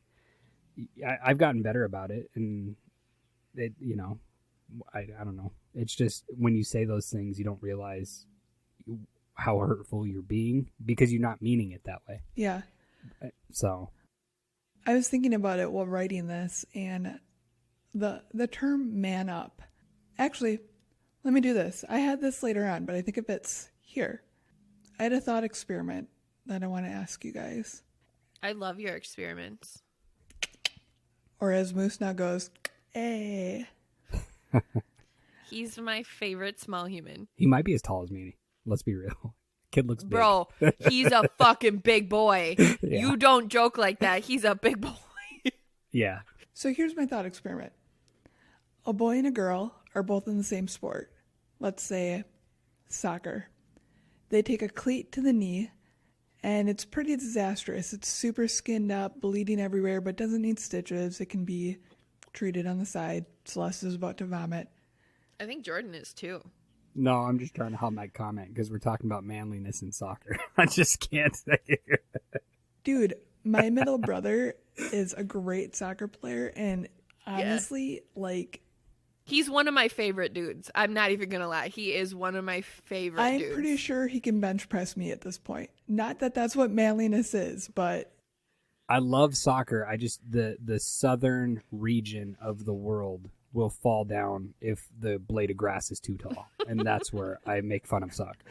I've gotten better about it. And, it, you know, I don't know. It's just when you say those things, you don't realize how hurtful you're being because you're not meaning it that way. Yeah. So I was thinking about it while writing this, and the term man up. Actually, let me do this. I had this later on, but I think it fits here. I had a thought experiment that I want to ask you guys. I love your experiments. Or as Moose now goes, hey. He's my favorite small human. He might be as tall as me. Let's be real. Kid looks big. Bro, he's a fucking big boy. Yeah. You don't joke like that. He's a big boy. Yeah. So here's my thought experiment. A boy and a girl are both in the same sport. Let's say soccer. They take a cleat to the knee, and it's pretty disastrous. It's super skinned up, bleeding everywhere, but doesn't need stitches. It can be treated on the side. Celeste is about to vomit. I think Jordan is too. No, I'm just trying to help my comment because we're talking about manliness in soccer. I just can't say it. Dude, my middle brother is a great soccer player, and honestly, like... He's one of my favorite dudes. I'm not even going to lie. He is one of my favorite dudes. I'm pretty sure he can bench press me at this point. Not that that's what manliness is, but... I love soccer. I just... The southern region of the world will fall down if the blade of grass is too tall. And that's where I make fun of soccer.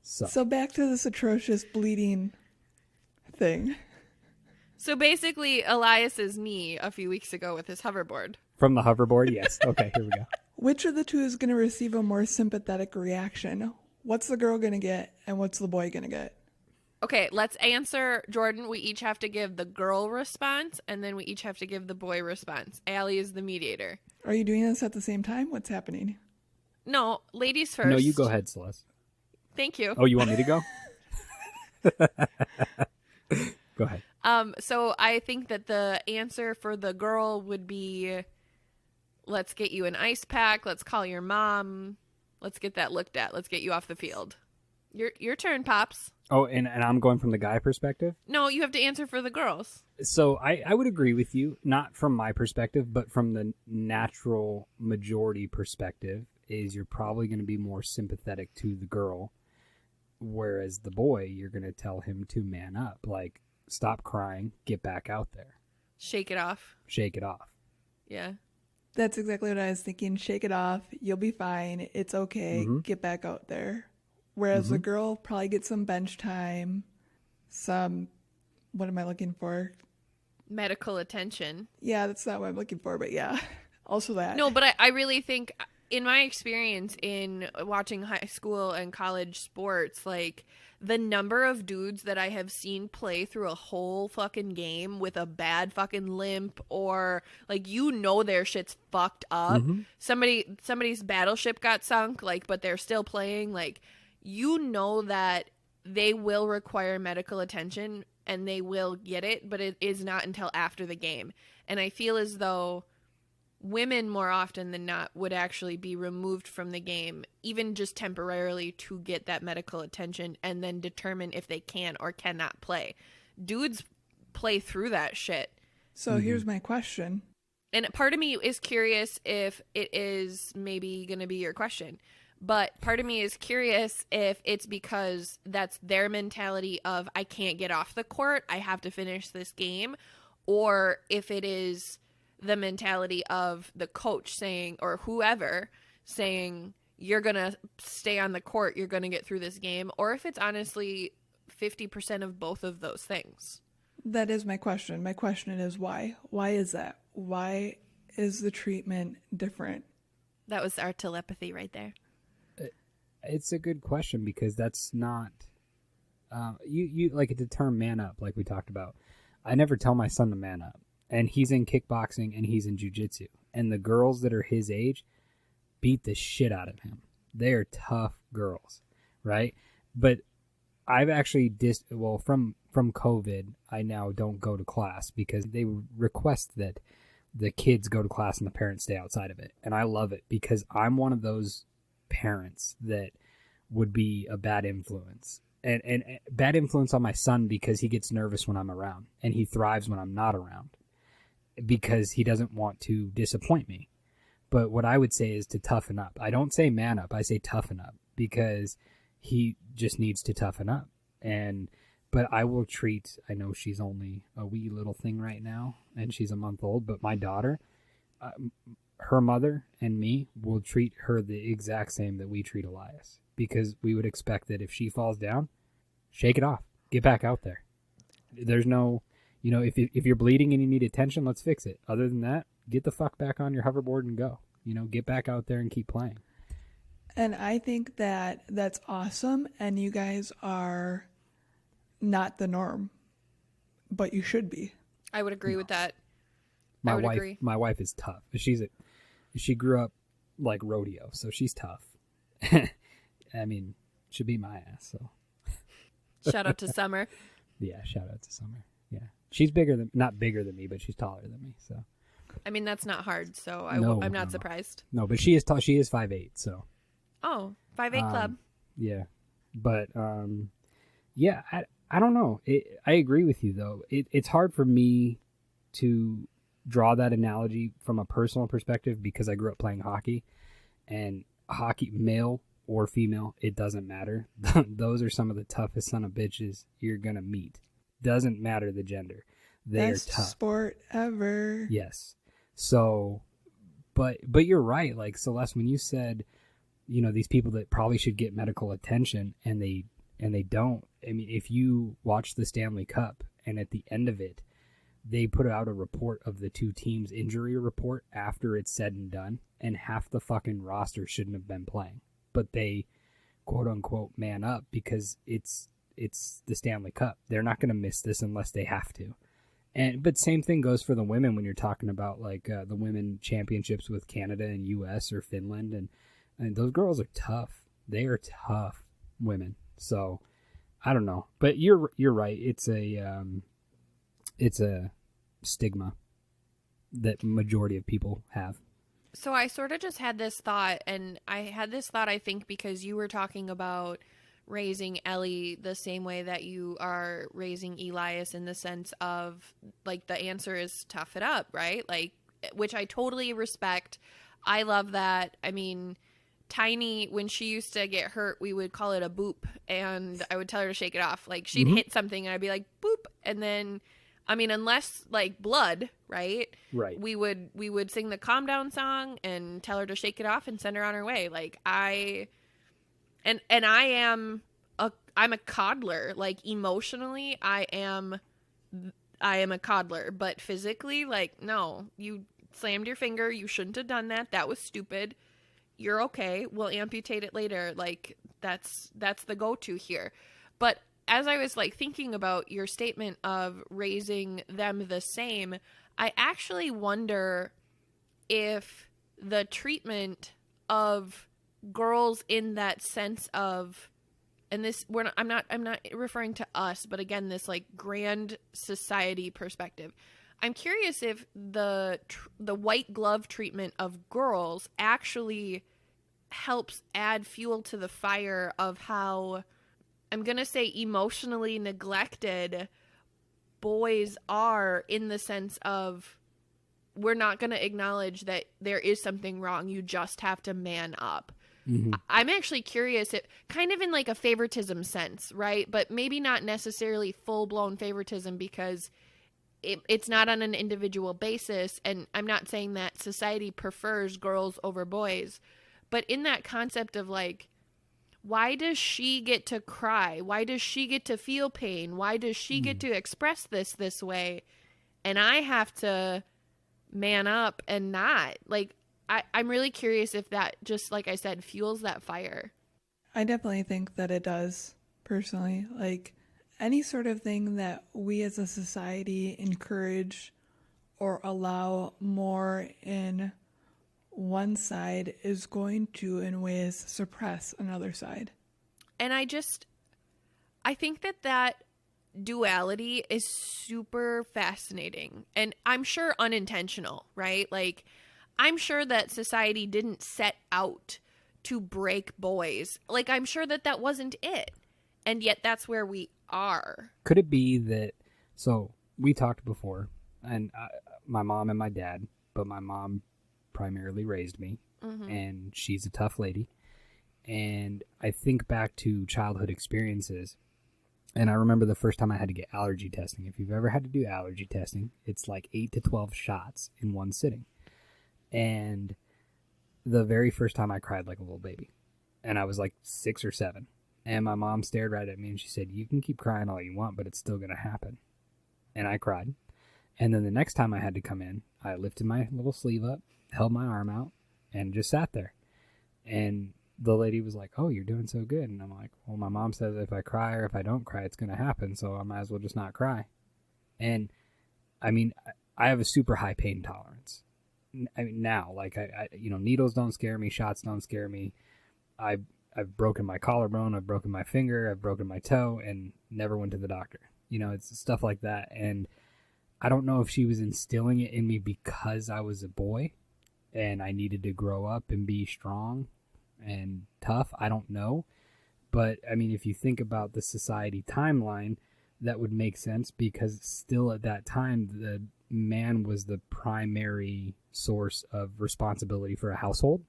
So back to this atrocious bleeding thing. So basically, Elias's knee a few weeks ago with his hoverboard. From the hoverboard, yes. Okay, here we go. Which of the two is going to receive a more sympathetic reaction? What's the girl going to get, and what's the boy going to get? Okay, let's answer, Jordan. We each have to give the girl response, and then we each have to give the boy response. Allie is the mediator. Are you doing this at the same time? What's happening? No, ladies first. No, you go ahead, Celeste. Thank you. Oh, you want me to go? Go ahead. So I think that the answer for the girl would be, let's get you an ice pack. Let's call your mom. Let's get that looked at. Let's get you off the field. Your turn, Pops. Oh, and I'm going from the guy perspective? No, you have to answer for the girls. So I would agree with you, not from my perspective, but from the natural majority perspective, is you're probably going to be more sympathetic to the girl, whereas the boy, you're going to tell him to man up. Like, stop crying, get back out there. Shake it off. Shake it off. Yeah. That's exactly what I was thinking. Shake it off. You'll be fine. It's okay. Get back out there. Whereas the girl probably gets some bench time, some, what am I looking for? Medical attention. Yeah, that's not what I'm looking for, but yeah. Also that. No, but I really think, in my experience in watching high school and college sports, like, the number of dudes that I have seen play through a whole fucking game with a bad fucking limp, or, like, their shit's fucked up. Somebody's battleship got sunk, like, but they're still playing. Like, that they will require medical attention and they will get it, but it is not until after the game. And I feel as though women more often than not would actually be removed from the game, even just temporarily, to get that medical attention and then determine if they can or cannot play. Dudes play through that shit. So here's my question. And part of me is curious if it is maybe going to be your question. But part of me is curious if it's because that's their mentality of, I can't get off the court, I have to finish this game, or if it is the mentality of the coach saying, or whoever saying, you're going to stay on the court, you're going to get through this game, or if it's honestly 50% of both of those things. That is my question. My question is why? Why is that? Why is the treatment different? That was our telepathy right there. It's a good question, because that's not you like the term man up, like we talked about. I never tell my son to man up, and he's in kickboxing and he's in jiu-jitsu, and the girls that are his age beat the shit out of him. They are tough girls, right? But I've actually from COVID, I now don't go to class because they request that the kids go to class and the parents stay outside of it, and I love it because I'm one of those parents that would be a bad influence, and bad influence on my son, because he gets nervous when I'm around and he thrives when I'm not around because he doesn't want to disappoint me. But what I would say is to toughen up. I don't say man up, I say toughen up, because he just needs to toughen up. But I will treat, I know she's only a wee little thing right now and she's a month old, but my daughter, her mother and me will treat her the exact same that we treat Elias, because we would expect that if she falls down, shake it off, get back out there. There's no, if you're bleeding and you need attention, let's fix it. Other than that, get the fuck back on your hoverboard and go. Get back out there and keep playing. And I think that that's awesome, and you guys are not the norm, but you should be. I would agree with that. My I would wife, agree. My wife is tough. She grew up like rodeo, so she's tough. I mean, she beat my ass. So Shout out to Summer. Yeah, shout out to Summer. Yeah, she's not bigger than me, but she's taller than me. So I mean, that's not hard, so I'm not surprised. No, but she is tall. She is 5'8", so. Oh, 5'8" club. Yeah, but yeah, I don't know. I agree with you though. It's hard for me to draw that analogy from a personal perspective because I grew up playing hockey, and hockey, male or female, it doesn't matter. Those are some of the toughest son of bitches you're gonna meet. Doesn't matter the gender. They Best are tough. sport ever. Yes. So But you're right. Like, Celeste, when you said, these people that probably should get medical attention and they don't. I mean, if you watch the Stanley Cup and at the end of it, they put out a report of the two teams' injury report after it's said and done, and half the fucking roster shouldn't have been playing. But they, quote unquote, man up because it's the Stanley Cup. They're not going to miss this unless they have to. But same thing goes for the women when you're talking about like the women championships with Canada and U.S. or Finland, and those girls are tough. They are tough women. So I don't know, but you're right. It's a stigma that majority of people have. So I sort of just had this thought, and I had this thought, I think, because you were talking about raising Ellie the same way that you are raising Elias, in the sense of, like, the answer is tough it up, right? Like, which I totally respect. I love that. I mean, Tiny, when she used to get hurt, we would call it a boop, and I would tell her to shake it off. Like, she'd hit something, and I'd be like, boop, and then, I mean, unless, like, blood, right? Right. We would sing the calm down song and tell her to shake it off and send her on her way. Like, I'm a coddler. Like, emotionally, I am a coddler, but physically, like, no, you slammed your finger. You shouldn't have done that. That was stupid. You're okay. We'll amputate it later. Like, that's the go-to here. But as I was, like, thinking about your statement of raising them the same, I actually wonder if the treatment of girls in that sense of, and this, I'm not referring to us, but again, this, like, grand society perspective. I'm curious if the white glove treatment of girls actually helps add fuel to the fire of how, I'm going to say, emotionally neglected boys are, in the sense of, we're not going to acknowledge that there is something wrong. You just have to man up. Mm-hmm. I'm actually curious, it kind of in like a favoritism sense, right? But maybe not necessarily full-blown favoritism, because it's not on an individual basis. And I'm not saying that society prefers girls over boys, but in that concept of, like, why does she get to cry? Why does she get to feel pain? Why does she get to express this way? And I have to man up and not. Like, I'm really curious if that, just like I said, fuels that fire. I definitely think that it does, personally. Like, any sort of thing that we as a society encourage or allow more in one side is going to, in ways, suppress another side. And I think that duality is super fascinating, and I'm sure unintentional, right? Like, I'm sure that society didn't set out to break boys. Like, I'm sure that wasn't it, and yet that's where we are. Could it be that, so we talked before, and my mom and my dad, but my mom primarily raised me, and she's a tough lady. And I think back to childhood experiences, and I remember the first time I had to get allergy testing. If you've ever had to do allergy testing, it's like 8 to 12 shots in one sitting. And the very first time I cried like a little baby, and I was like 6 or 7, and my mom stared right at me and she said, "You can keep crying all you want, but it's still going to happen." And I cried. And then the next time I had to come in, I lifted my little sleeve up, held my arm out, and just sat there. And the lady was like, "Oh, you're doing so good." And I'm like, "Well, my mom says if I cry or if I don't cry, it's going to happen, so I might as well just not cry." And I mean, I have a super high pain tolerance. I mean, now, like, I needles don't scare me, shots don't scare me. I've broken my collarbone, I've broken my finger, I've broken my toe, and never went to the doctor. It's stuff like that. And I don't know if she was instilling it in me because I was a boy and I needed to grow up and be strong and tough. I don't know. But, I mean, if you think about the society timeline, that would make sense, because still at that time, the man was the primary source of responsibility for a household.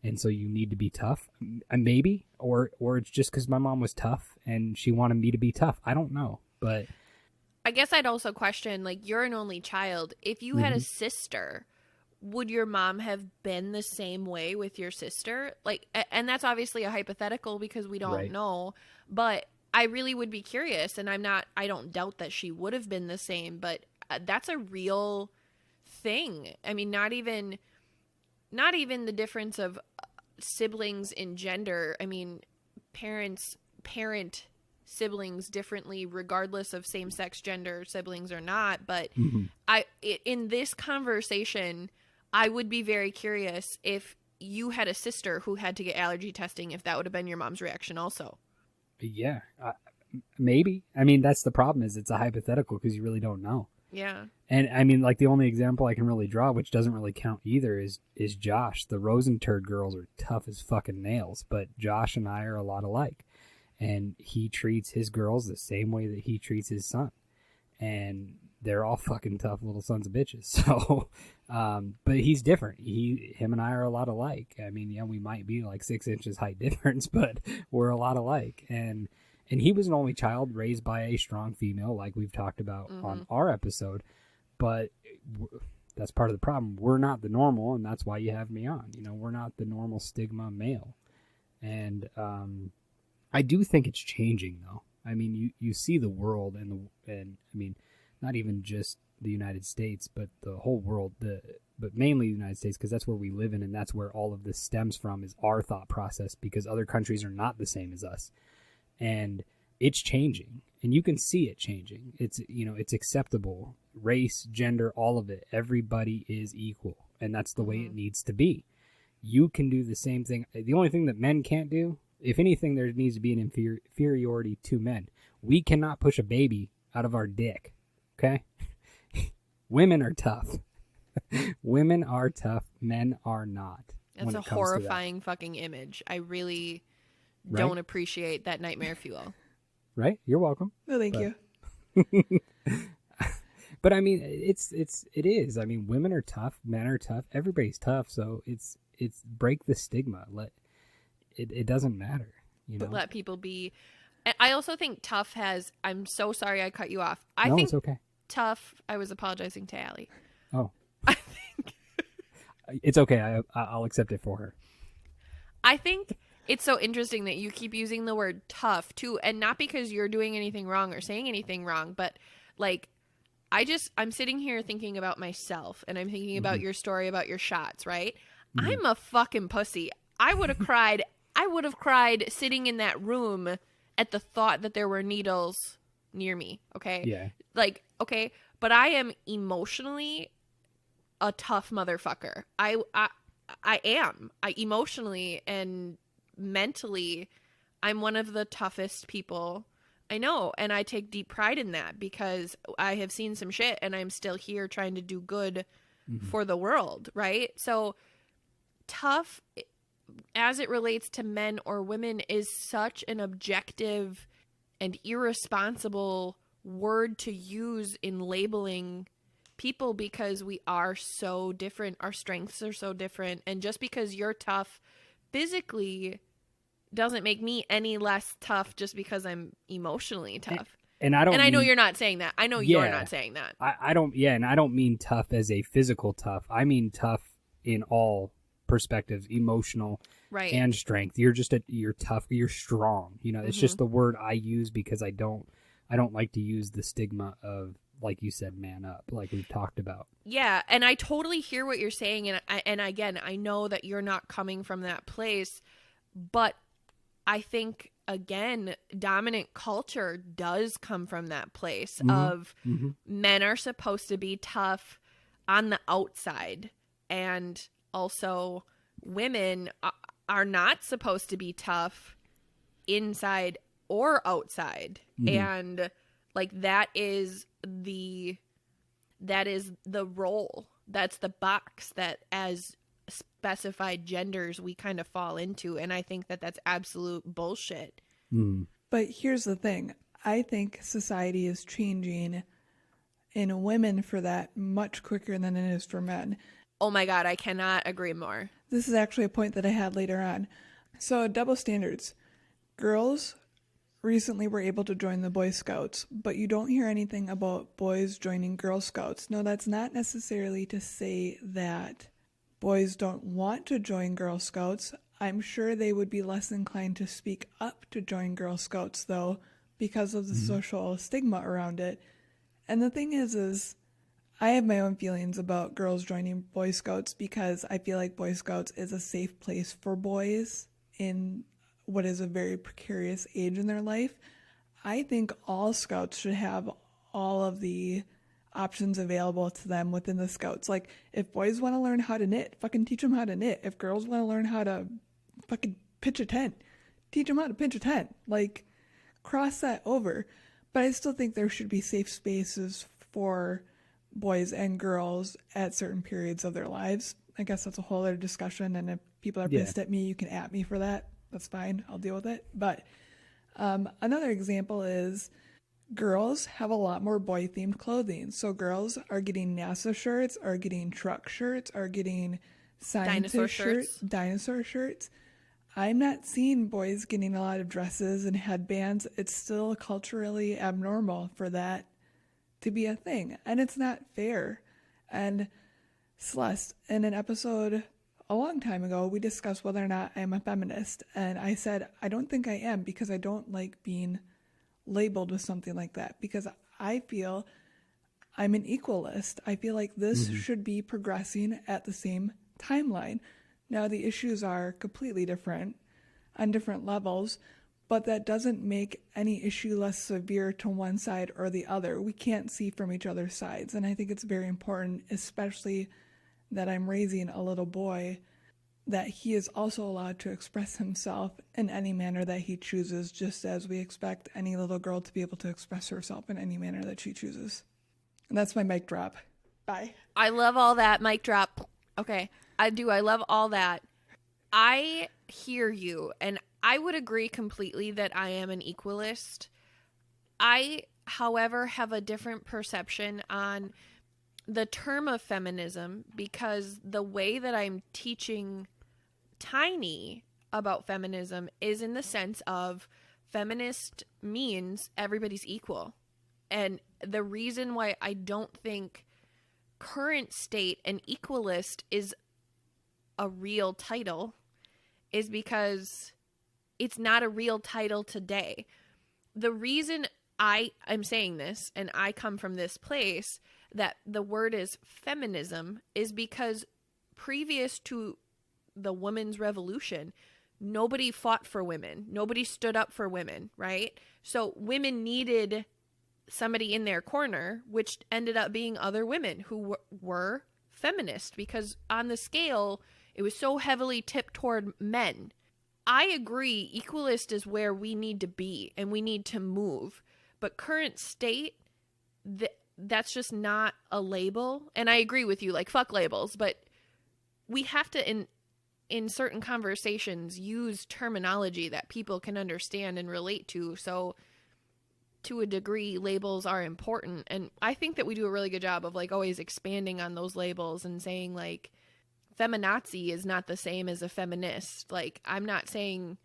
And so you need to be tough. Maybe, or it's just because my mom was tough and she wanted me to be tough. I don't know. But I guess I'd also question, like, you're an only child. If you had a sister, would your mom have been the same way with your sister? Like, and that's obviously a hypothetical because we don't Right. know, but I really would be curious, and I don't doubt that she would have been the same, but that's a real thing. I mean, not even the difference of siblings in gender. I mean, parents parent siblings differently regardless of same-sex gender siblings or not, but in this conversation, I would be very curious if you had a sister who had to get allergy testing, if that would have been your mom's reaction also. Yeah, maybe. I mean, that's the problem, is it's a hypothetical because you really don't know. Yeah. And I mean, like, the only example I can really draw, which doesn't really count either, is Josh. The Rosenturd girls are tough as fucking nails, but Josh and I are a lot alike. And he treats his girls the same way that he treats his son. And they're all fucking tough little sons of bitches. So, but he's different. Him and I are a lot alike. I mean, yeah, we might be like 6 inches height difference, but we're a lot alike. And he was an only child raised by a strong female, like we've talked about on our episode. But that's part of the problem. We're not the normal, and that's why you have me on. You know, we're not the normal stigma male. And I do think it's changing, though. I mean, you see the world, and I mean, not even just the United States, but the whole world, but mainly the United States, because that's where we live in, and that's where all of this stems from, is our thought process, because other countries are not the same as us. And it's changing, and you can see it changing. It's, you know, it's acceptable. Race, gender, all of it. Everybody is equal, and that's the way it needs to be. You can do the same thing. The only thing that men can't do, if anything, there needs to be an inferiority to men. We cannot push a baby out of our dick, okay? Women are tough. Women are tough. Men are not. That's a horrifying fucking image. I really don't appreciate that nightmare fuel. Right? You're welcome. No, thank you. But I mean, it is. I mean, women are tough. Men are tough. Everybody's tough. So it's break the stigma. It doesn't matter, you know. But let people be. I also think tough has. I'm so sorry I cut you off. I No, think it's okay. tough. I was apologizing to Allie. Oh, I think it's okay. I'll accept it for her. I think it's so interesting that you keep using the word tough too, and not because you're doing anything wrong or saying anything wrong, but like I'm sitting here thinking about myself, and I'm thinking about your story about your shots, right? I'm a fucking pussy. I would have cried. I would have cried sitting in that room at the thought that there were needles near me. Okay. Yeah. Like, okay, but I am emotionally a tough motherfucker. I am. I emotionally and mentally, I'm one of the toughest people I know, and I take deep pride in that because I have seen some shit, and I'm still here trying to do good for the world, right? So tough, as it relates to men or women, is such an objective and irresponsible word to use in labeling people because we are so different. Our strengths are so different. And just because you're tough physically doesn't make me any less tough just because I'm emotionally tough. And I know you're not saying that. I know you're not saying that. I don't. Yeah, and I don't mean tough as a physical tough. I mean tough in all perspectives, emotional, right, and strength. You're tough. You're strong. You know, it's just the word I use because I don't like to use the stigma of, like you said, man up, like we've talked about. Yeah, and I totally hear what you're saying, and again, I know that you're not coming from that place, but I think, again, dominant culture does come from that place of men are supposed to be tough on the outside, and also women are not supposed to be tough inside or outside. And like that is the role, that's the box that as specified genders we kind of fall into, and I think that that's absolute bullshit. But here's the thing. I think society is changing in women for that much quicker than it is for men. Oh my God, I cannot agree more. This is actually a point that I had later on. So double standards. Girls recently were able to join the Boy Scouts, but you don't hear anything about boys joining Girl Scouts. No, that's not necessarily to say that boys don't want to join Girl Scouts. I'm sure they would be less inclined to speak up to join Girl Scouts, though, because of the social stigma around it. And the thing is I have my own feelings about girls joining Boy Scouts because I feel like Boy Scouts is a safe place for boys in what is a very precarious age in their life. I think all scouts should have all of the options available to them within the scouts. Like, if boys want to learn how to knit, fucking teach them how to knit. If girls want to learn how to fucking pitch a tent, teach them how to pitch a tent. Like, cross that over. But I still think there should be safe spaces for boys and girls at certain periods of their lives. I guess that's a whole other discussion, and if people are pissed at me, you can at me for that. That's fine. I'll deal with it. But another example is girls have a lot more boy-themed clothing. So girls are getting NASA shirts, are getting truck shirts, are getting scientist dinosaur shirts. I'm not seeing boys getting a lot of dresses and headbands. It's still culturally abnormal for that to be a thing. And it's not fair. And Celeste, in an episode a long time ago, we discussed whether or not I'm a feminist. And I said, I don't think I am because I don't like being labeled with something like that because I feel I'm an equalist. I feel like this should be progressing at the same timeline. Now, the issues are completely different on different levels, but that doesn't make any issue less severe to one side or the other. We can't see from each other's sides. And I think it's very important, especially that I'm raising a little boy, that he is also allowed to express himself in any manner that he chooses, just as we expect any little girl to be able to express herself in any manner that she chooses. And that's my mic drop. Bye. I love all that. Mic drop. Okay. I do. I love all that. I hear you, and I would agree completely that I am an equalist. I, however, have a different perception on the term of feminism because the way that I'm teaching Tiny about feminism is in the sense of feminist means everybody's equal. And the reason why I don't think current state and equalist is a real title is because it's not a real title today. The reason I am saying this, and I come from this place, that the word is feminism is because previous to the women's revolution, nobody fought for women. Nobody stood up for women, right? So women needed somebody in their corner, which ended up being other women who were feminist because on the scale, it was so heavily tipped toward men. I agree, equalist is where we need to be and we need to move. But current state, that's just not a label. And I agree with you, like, fuck labels. But we have to, in certain conversations, use terminology that people can understand and relate to. So to a degree, labels are important. And I think that we do a really good job of, like, always expanding on those labels and saying, like, feminazi is not the same as a feminist. Like, I'm not saying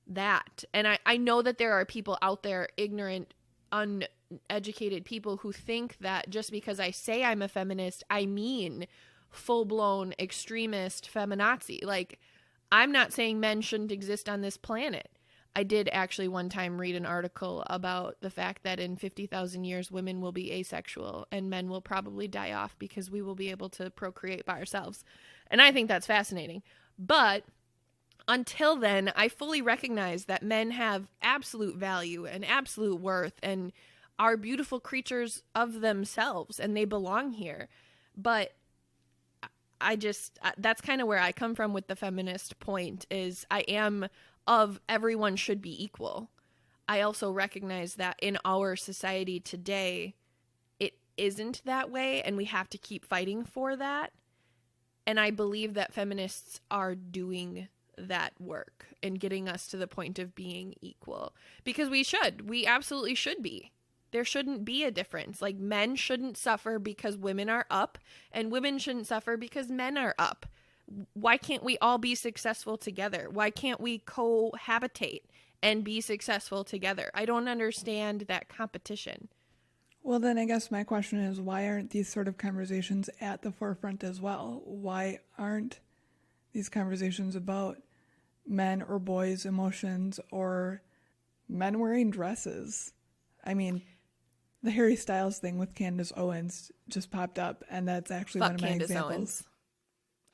that. And I know that there are people out there, ignorant, uneducated people who think that just because I say I'm a feminist, I mean full-blown extremist feminazi. Like, I'm not saying men shouldn't exist on this planet. I did actually one time read an article about the fact that in 50,000 years, women will be asexual and men will probably die off because we will be able to procreate by ourselves. And I think that's fascinating. But until then, I fully recognize that men have absolute value and absolute worth and are beautiful creatures of themselves and they belong here. But that's kind of where I come from with the feminist point is I am of everyone should be equal. I also recognize that in our society today, it isn't that way and we have to keep fighting for that. And I believe that feminists are doing that work and getting us to the point of being equal because we absolutely should be. There shouldn't be a difference. Like, men shouldn't suffer because women are up and women shouldn't suffer because men are up. Why can't we all be successful together? Why can't we cohabitate and be successful together. I don't understand that competition. Well, then I guess my question is, why aren't these sort of conversations at the forefront as well? Why aren't these conversations about men or boys' emotions or men wearing dresses? I mean, the Harry Styles thing with Candace Owens just popped up, and that's actually Fuck one of my Candace examples. Owens.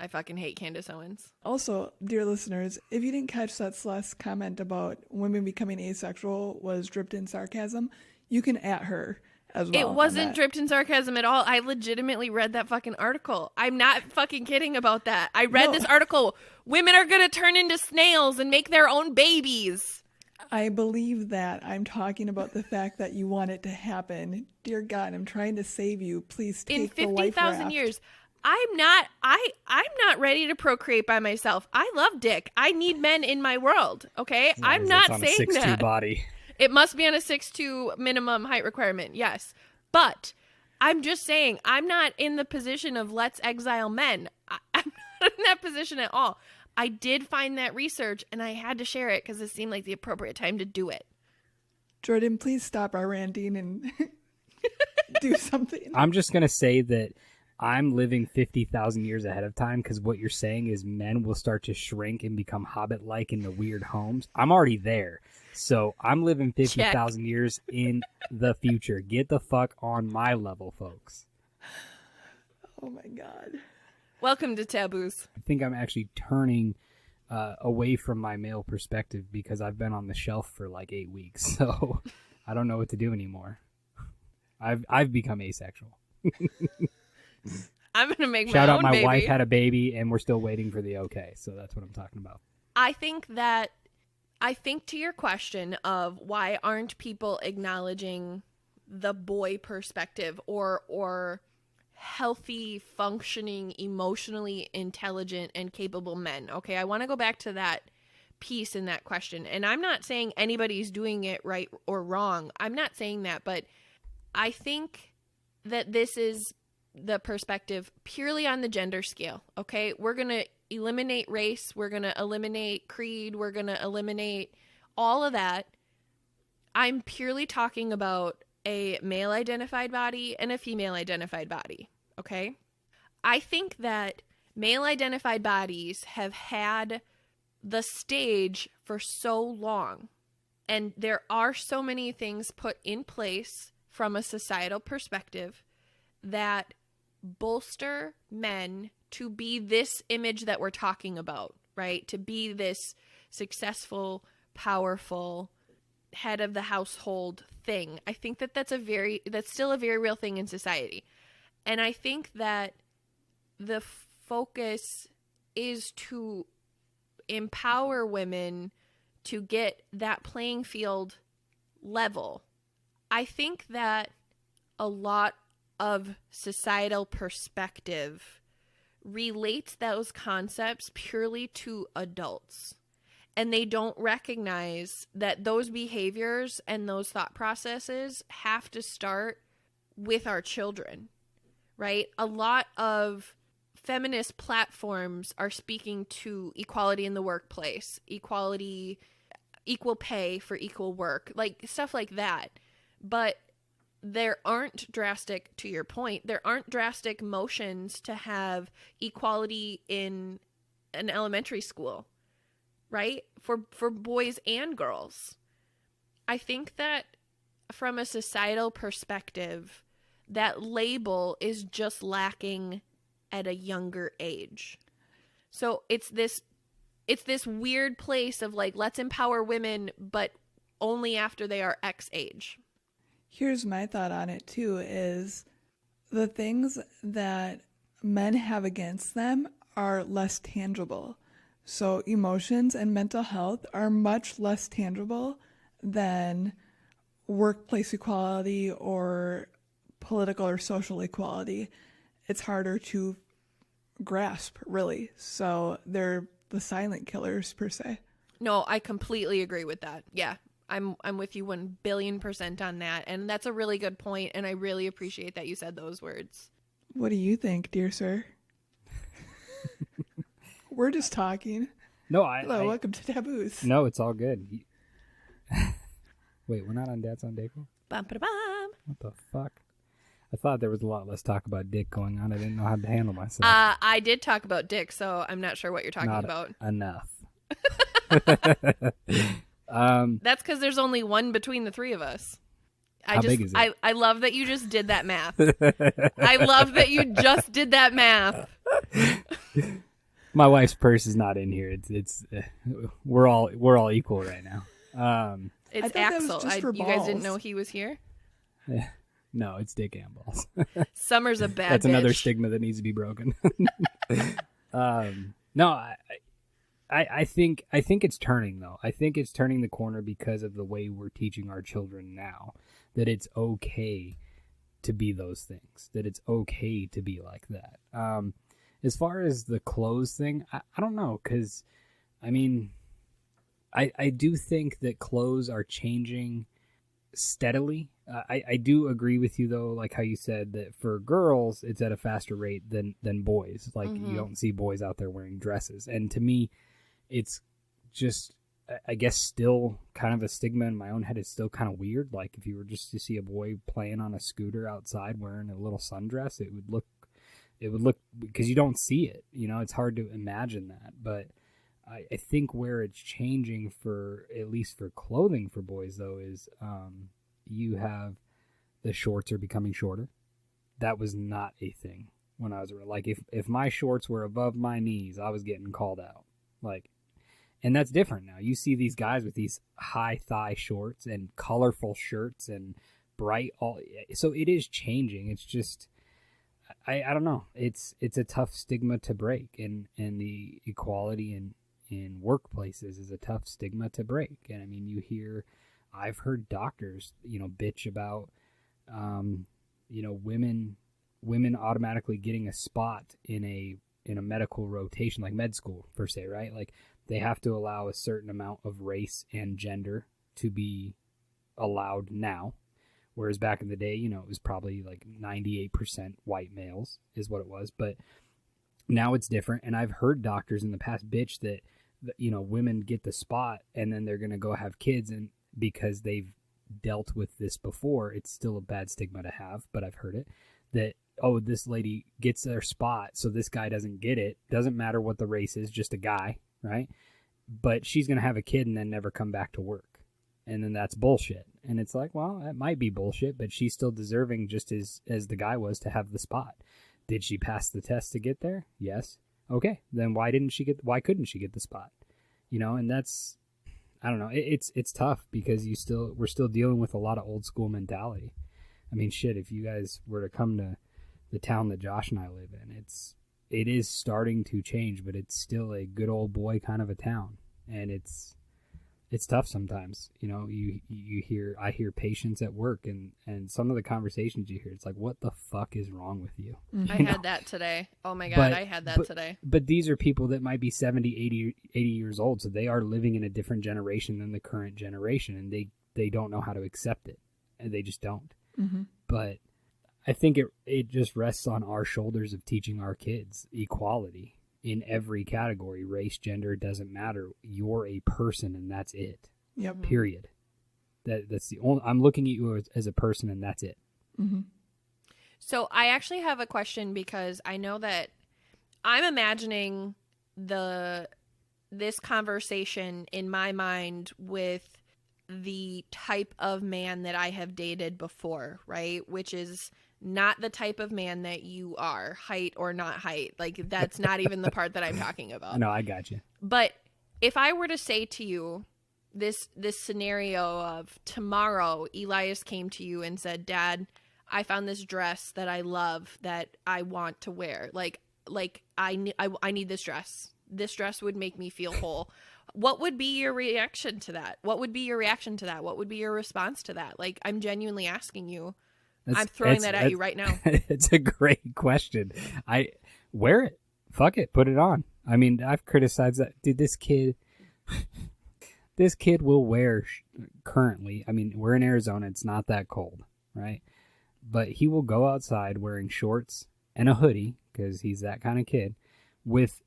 I fucking hate Candace Owens. Also, dear listeners, if you didn't catch that Celeste comment about women becoming asexual was dripped in sarcasm, you can at her as well. It wasn't dripped in sarcasm at all. I legitimately read that fucking article. I'm not fucking kidding about that. I read this article. Women are going to turn into snails and make their own babies. I believe that. I'm talking about the fact that you want it to happen. Dear God, I'm trying to save you. Please take the life raft. In 50,000 years, I'm not ready to procreate by myself. I love dick. I need men in my world, okay? I'm not saying on a 6'2" that. body. It must be on a 6'2" minimum height requirement, yes. But I'm just saying, I'm not in the position of let's exile men. I'm not in that position at all. I did find that research, and I had to share it because it seemed like the appropriate time to do it. Jordan, please stop our ranting and do something. I'm just going to say that I'm living 50,000 years ahead of time because what you're saying is men will start to shrink and become hobbit-like in the weird homes. I'm already there. So I'm living 50,000 years in the future. Get the fuck on my level, folks. Oh my God. Welcome to Tabooze. I think I'm actually turning away from my male perspective because I've been on the shelf for like 8 weeks. So I don't know what to do anymore. I've become asexual. I'm gonna make Shout my out, own my baby. wife had a baby, and we're still waiting for the okay. So that's what I'm talking about. I think to your question of why aren't people acknowledging the boy perspective or healthy, functioning, emotionally intelligent and capable men. Okay, I want to go back to that piece in that question. And I'm not saying anybody's doing it right or wrong. I'm not saying that, but I think that this is the perspective purely on the gender scale. Okay, we're going to eliminate race. We're going to eliminate creed. We're going to eliminate all of that. I'm purely talking about a male identified body and a female identified body. Okay. I think that male identified bodies have had the stage for so long, and there are so many things put in place from a societal perspective that bolster men to be this image that we're talking about, right? To be this successful, powerful head of the household thing. I think that that's still a very real thing in society. And I think that the focus is to empower women to get that playing field level. I think that a lot of societal perspective relates those concepts purely to adults. And they don't recognize that those behaviors and those thought processes have to start with our children, right? A lot of feminist platforms are speaking to equality in the workplace, equality, equal pay for equal work, like stuff like that. But there aren't drastic, to your point, there aren't drastic motions to have equality in an elementary school, right? For boys and girls. I think that from a societal perspective, that label is just lacking at a younger age. So it's this weird place of like, let's empower women, but only after they are X age. Here's my thought on it too, is the things that men have against them are less tangible. So emotions and mental health are much less tangible than workplace equality or political or social equality. It's harder to grasp, really. So they're the silent killers, per se. No, I completely agree with that. Yeah, I'm with you 1,000,000,000% on that. And that's a really good point, and I really appreciate that you said those words. What do you think, dear sir? We're just talking. No, Hello, welcome to Tabooze. No, it's all good. Wait, we're not on Dad's on Dayquill? Bum, ba, bum. What the fuck? I thought there was a lot less talk about dick going on. I didn't know how to handle myself. I did talk about dick, so I'm not sure what you're talking Not about. enough. That's because there's only one between the three of us. How big is it? I love that you just did that math. I love that you just did that math. My wife's purse is not in here. It's we're all equal right now. It's I thought that was Axel. just for You guys didn't balls. know he was here? No, it's dick and balls. Summer's a bad That's another bitch. stigma that needs to be broken. No, I think it's turning though. I think it's turning the corner because of the way we're teaching our children now that it's okay to be those things. That it's okay to be like that. As far as the clothes thing, I don't know, because I mean, I do think that clothes are changing steadily. I do agree with you though, like how you said that for girls it's at a faster rate than boys. Like you don't see boys out there wearing dresses, and to me it's just, I guess, still kind of a stigma in my own head. It's still kind of weird. Like if you were just to see a boy playing on a scooter outside wearing a little sundress, it would look because you don't see it, it's hard to imagine that. But I think where it's changing for, at least for clothing for boys though, is you have the shorts are becoming shorter. That was not a thing when I was like, if my shorts were above my knees, I was getting called out. Like, and that's different now. You see these guys with these high thigh shorts and colorful shirts and bright so it is changing. It's just I don't know. It's a tough stigma to break, and the equality in workplaces is a tough stigma to break. And I mean, I've heard doctors, bitch about, women automatically getting a spot in a medical rotation, like med school per se, right? Like they have to allow a certain amount of race and gender to be allowed now. Whereas back in the day, it was probably like 98% white males is what it was. But now it's different. And I've heard doctors in the past bitch that, women get the spot and then they're going to go have kids. And because they've dealt with this before, it's still a bad stigma to have, but I've heard it, that, oh, this lady gets their spot, so this guy doesn't get it. Doesn't matter what the race is, just a guy, right? But she's going to have a kid and then never come back to work. And then that's bullshit. And it's like, well, that might be bullshit, but she's still deserving just as the guy was to have the spot. Did she pass the test to get there? Yes. Okay. Then why couldn't she get the spot? And that's, I don't know. It's tough because we're still dealing with a lot of old school mentality. I mean, shit, if you guys were to come to the town that Josh and I live in, it is starting to change, but it's still a good old boy kind of a town. And it's tough sometimes. I hear patients at work and some of the conversations you hear, it's like, what the fuck is wrong with you? I had that today. Oh my God, I had that today. But these are people that might be 70, 80 years old, so they are living in a different generation than the current generation, and they don't know how to accept it, and they just don't. Mm-hmm. But I think it just rests on our shoulders of teaching our kids equality in every category. Race, gender, doesn't matter. You're a person, and that's it. Yep. Period. That's the only. I'm looking at you as a person, and that's it. Mm-hmm. So I actually have a question, because I know that I'm imagining this conversation in my mind with the type of man that I have dated before, right? Which is not the type of man that you are, height or not height. Like, that's not even the part that I'm talking about. No, I got you. But if I were to say to you this scenario of tomorrow, Elias came to you and said, Dad, I found this dress that I love that I want to wear. Like I need this dress. This dress would make me feel whole. What would be your reaction to that? What would be your reaction to that? What would be your response to that? Like, I'm genuinely asking you. I'm throwing that at you right now. It's a great question. I wear it. Fuck it. Put it on. I mean, I've criticized that. Dude, this kid will wear currently. I mean, we're in Arizona. It's not that cold, right? But he will go outside wearing shorts and a hoodie, because he's that kind of kid, with,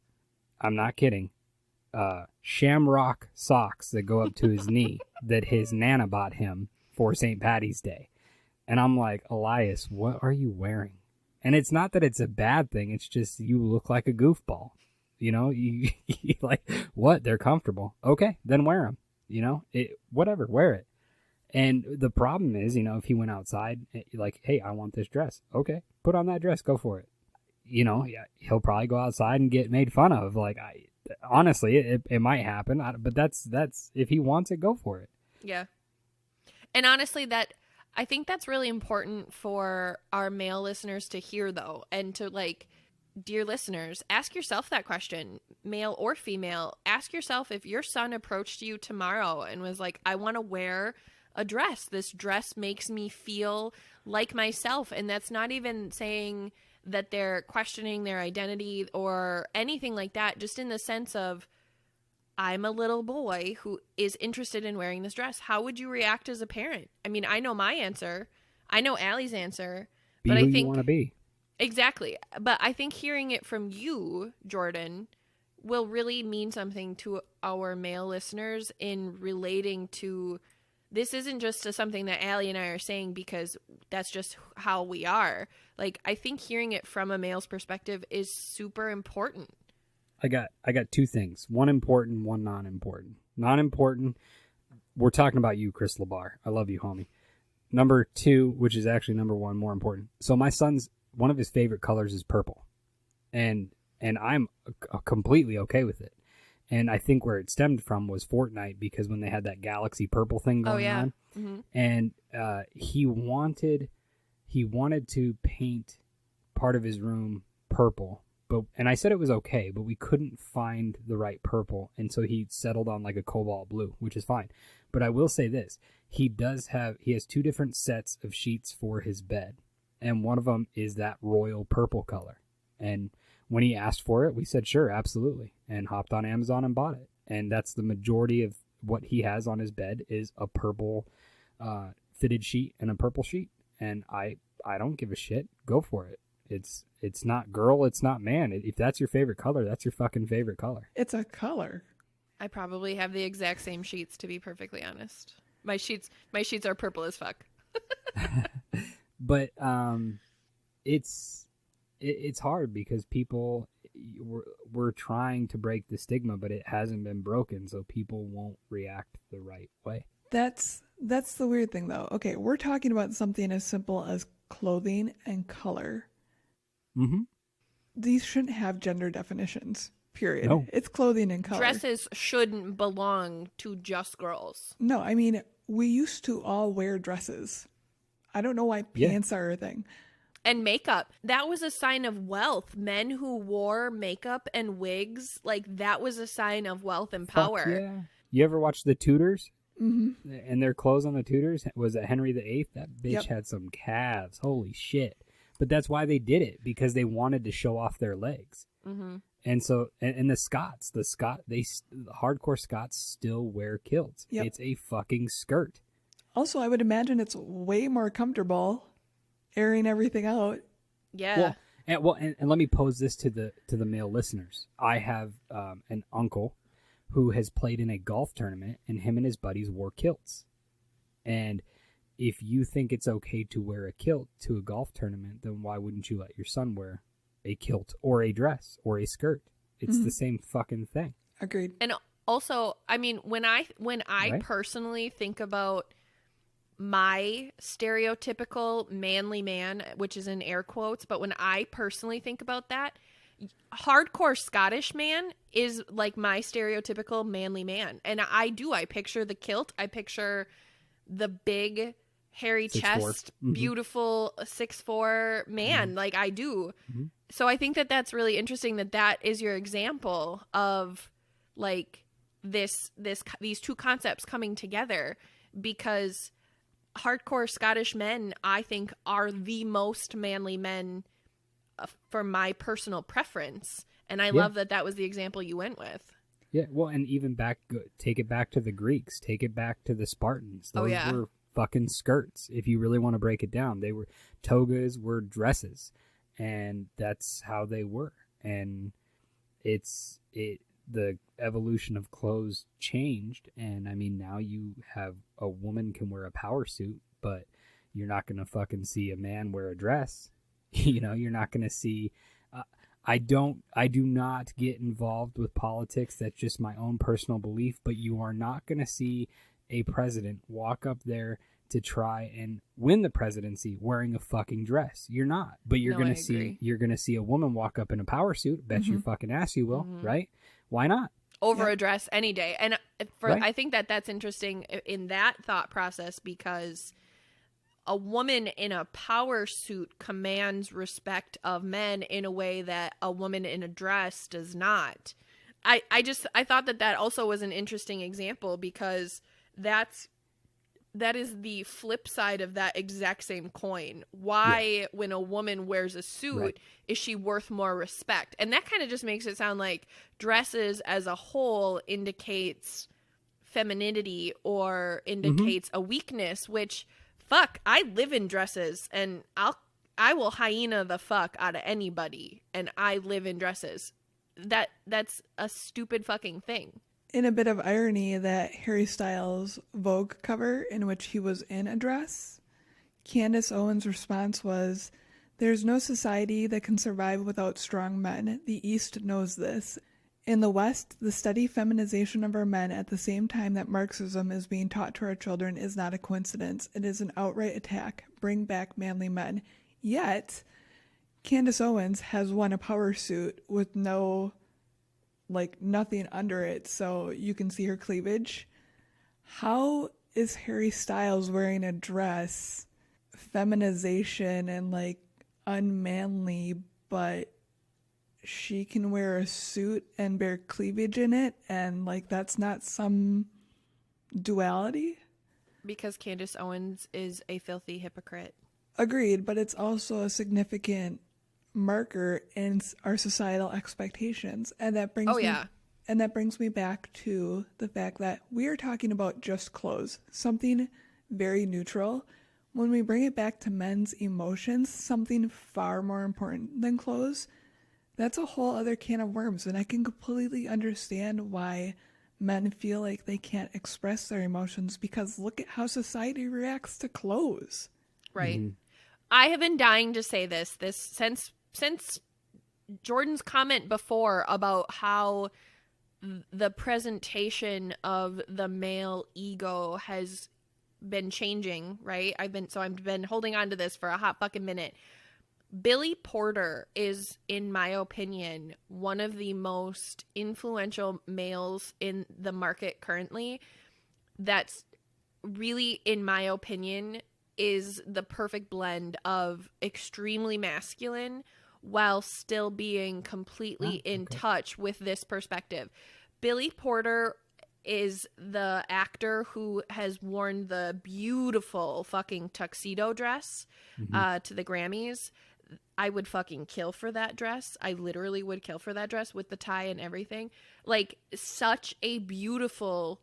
I'm not kidding, shamrock socks that go up to his knee that his Nana bought him for St. Patty's Day. And I'm like, Elias, what are you wearing? And it's not that it's a bad thing. It's just you look like a goofball. You know, you like, what? They're comfortable. Okay, then wear them. You know, whatever, wear it. And the problem is, you know, if he went outside, like, hey, I want this dress. Okay, put on that dress. Go for it. You know, yeah, he'll probably go outside and get made fun of. Like, honestly, it might happen. But that's if he wants it, go for it. Yeah. And honestly, I think that's really important for our male listeners to hear, though, and to, like, dear listeners, ask yourself that question, male or female. Ask yourself, if your son approached you tomorrow and was like, I want to wear a dress. This dress makes me feel like myself. And that's not even saying that they're questioning their identity or anything like that, just in the sense of, I'm a little boy who is interested in wearing this dress. How would you react as a parent? I mean, I know my answer. I know Allie's answer. Be but who I think you want to be. Exactly. But I think hearing it from you, Jordan, will really mean something to our male listeners in relating to, this isn't just something that Allie and I are saying because that's just how we are. Like, I think hearing it from a male's perspective is super important. I got two things. One important, one non-important. Non-important, we're talking about you, Chris Labar. I love you, homie. Number two, which is actually number one, more important. So my son's, one of his favorite colors is purple. And I'm completely okay with it. And I think where it stemmed from was Fortnite, because when they had that galaxy purple thing going on. Mm-hmm. And he wanted to paint part of his room purple. And I said it was okay, but we couldn't find the right purple, and so he settled on like a cobalt blue, which is fine. But I will say this: he has two different sets of sheets for his bed, and one of them is that royal purple color. And when he asked for it, we said sure, absolutely, and hopped on Amazon and bought it. And that's the majority of what he has on his bed is a purple fitted sheet and a purple sheet. And I don't give a shit. Go for it. It's not girl, it's not man. If that's your favorite color, that's your fucking favorite color. It's a color. I probably have the exact same sheets, to be perfectly honest. My sheets are purple as fuck. But it's hard because people we're trying to break the stigma, but it hasn't been broken, so people won't react the right way. That's the weird thing, though. Okay, we're talking about something as simple as clothing and color. Mm-hmm. These shouldn't have gender definitions, period. No. It's clothing and color. Dresses shouldn't belong to just girls. No, I mean, we used to all wear dresses. I don't know why pants are a thing. And makeup. That was a sign of wealth. Men who wore makeup and wigs, like, that was a sign of wealth and power. Fuck yeah. You ever watch the Tudors? Mm-hmm. And their clothes on the Tudors? Was it Henry VIII? That bitch Yep. had some calves. Holy shit. But that's why they did it, because they wanted to show off their legs. Mm-hmm. And so, and the hardcore Scots still wear kilts. Yep. It's a fucking skirt. Also, I would imagine it's way more comfortable airing everything out. Yeah. And let me pose this to the male listeners. I have an uncle who has played in a golf tournament, and him and his buddies wore kilts. And if you think it's okay to wear a kilt to a golf tournament, then why wouldn't you let your son wear a kilt or a dress or a skirt? It's the same fucking thing. Agreed. And also, I mean, when I Right? personally think about my stereotypical manly man, which is in air quotes, but when I personally think about that, hardcore Scottish man is like my stereotypical manly man. And I picture the kilt. I picture the big hairy 6'4". chest, beautiful 6'4" man. Like, I do. Mm-hmm. So I think that that's really interesting that is your example of, like, these two concepts coming together, because hardcore Scottish men, I think, are the most manly men for my personal preference. And I love that was the example you went with. Yeah, well, and even take it back to the Greeks, take it back to the Spartans. Those were fucking skirts. If you really want to break it down, togas were dresses, and that's how they were. And the evolution of clothes changed, and I mean now you have a woman can wear a power suit, but you're not gonna fucking see a man wear a dress. You know, you're not gonna see. I do not get involved with politics. That's just my own personal belief. But you are not gonna see a president walk up there to try and win the presidency wearing a fucking dress. You're not. But you're gonna see a woman walk up in a power suit. Bet your fucking ass you will, right? Why not? Over a dress any day. And Right. I think that's interesting in that thought process, because a woman in a power suit commands respect of men in a way that a woman in a dress does not. I thought that also was an interesting example, because that is the flip side of that exact same coin. Why, when a woman wears a suit, is she worth more respect? And that kind of just makes it sound like dresses as a whole indicates femininity or indicates a weakness, which, fuck, I live in dresses, and I will hyena the fuck out of anybody, and I live in dresses. That's a stupid fucking thing. In a bit of irony, that Harry Styles Vogue cover in which he was in a dress, Candace Owens' response was, "There's no society that can survive without strong men. The East knows this. In the West, the steady feminization of our men at the same time that Marxism is being taught to our children is not a coincidence. It is an outright attack. Bring back manly men." Yet, Candace Owens has won a power suit with nothing under it, so you can see her cleavage. How is Harry Styles wearing a dress feminization and unmanly, but she can wear a suit and bear cleavage in it, and that's not some duality? Because Candace Owens is a filthy hypocrite. Agreed, but it's also a significant marker in our societal expectations, and that brings me back to the fact that we are talking about just clothes, something very neutral. When we bring it back to men's emotions, something far more important than clothes, that's a whole other can of worms, and I can completely understand why men feel like they can't express their emotions, because look at how society reacts to clothes. Right. I have been dying to say this since Jordan's comment before about how the presentation of the male ego has been changing, right? I've been holding on to this for a hot fucking minute. Billy Porter is, in my opinion, one of the most influential males in the market currently. That's really, in my opinion, is the perfect blend of extremely masculine while still being completely in touch with this perspective. Billy Porter is the actor who has worn the beautiful fucking tuxedo dress to the Grammys. I would fucking kill for that dress. I literally would kill for that dress with the tie and everything. Such a beautiful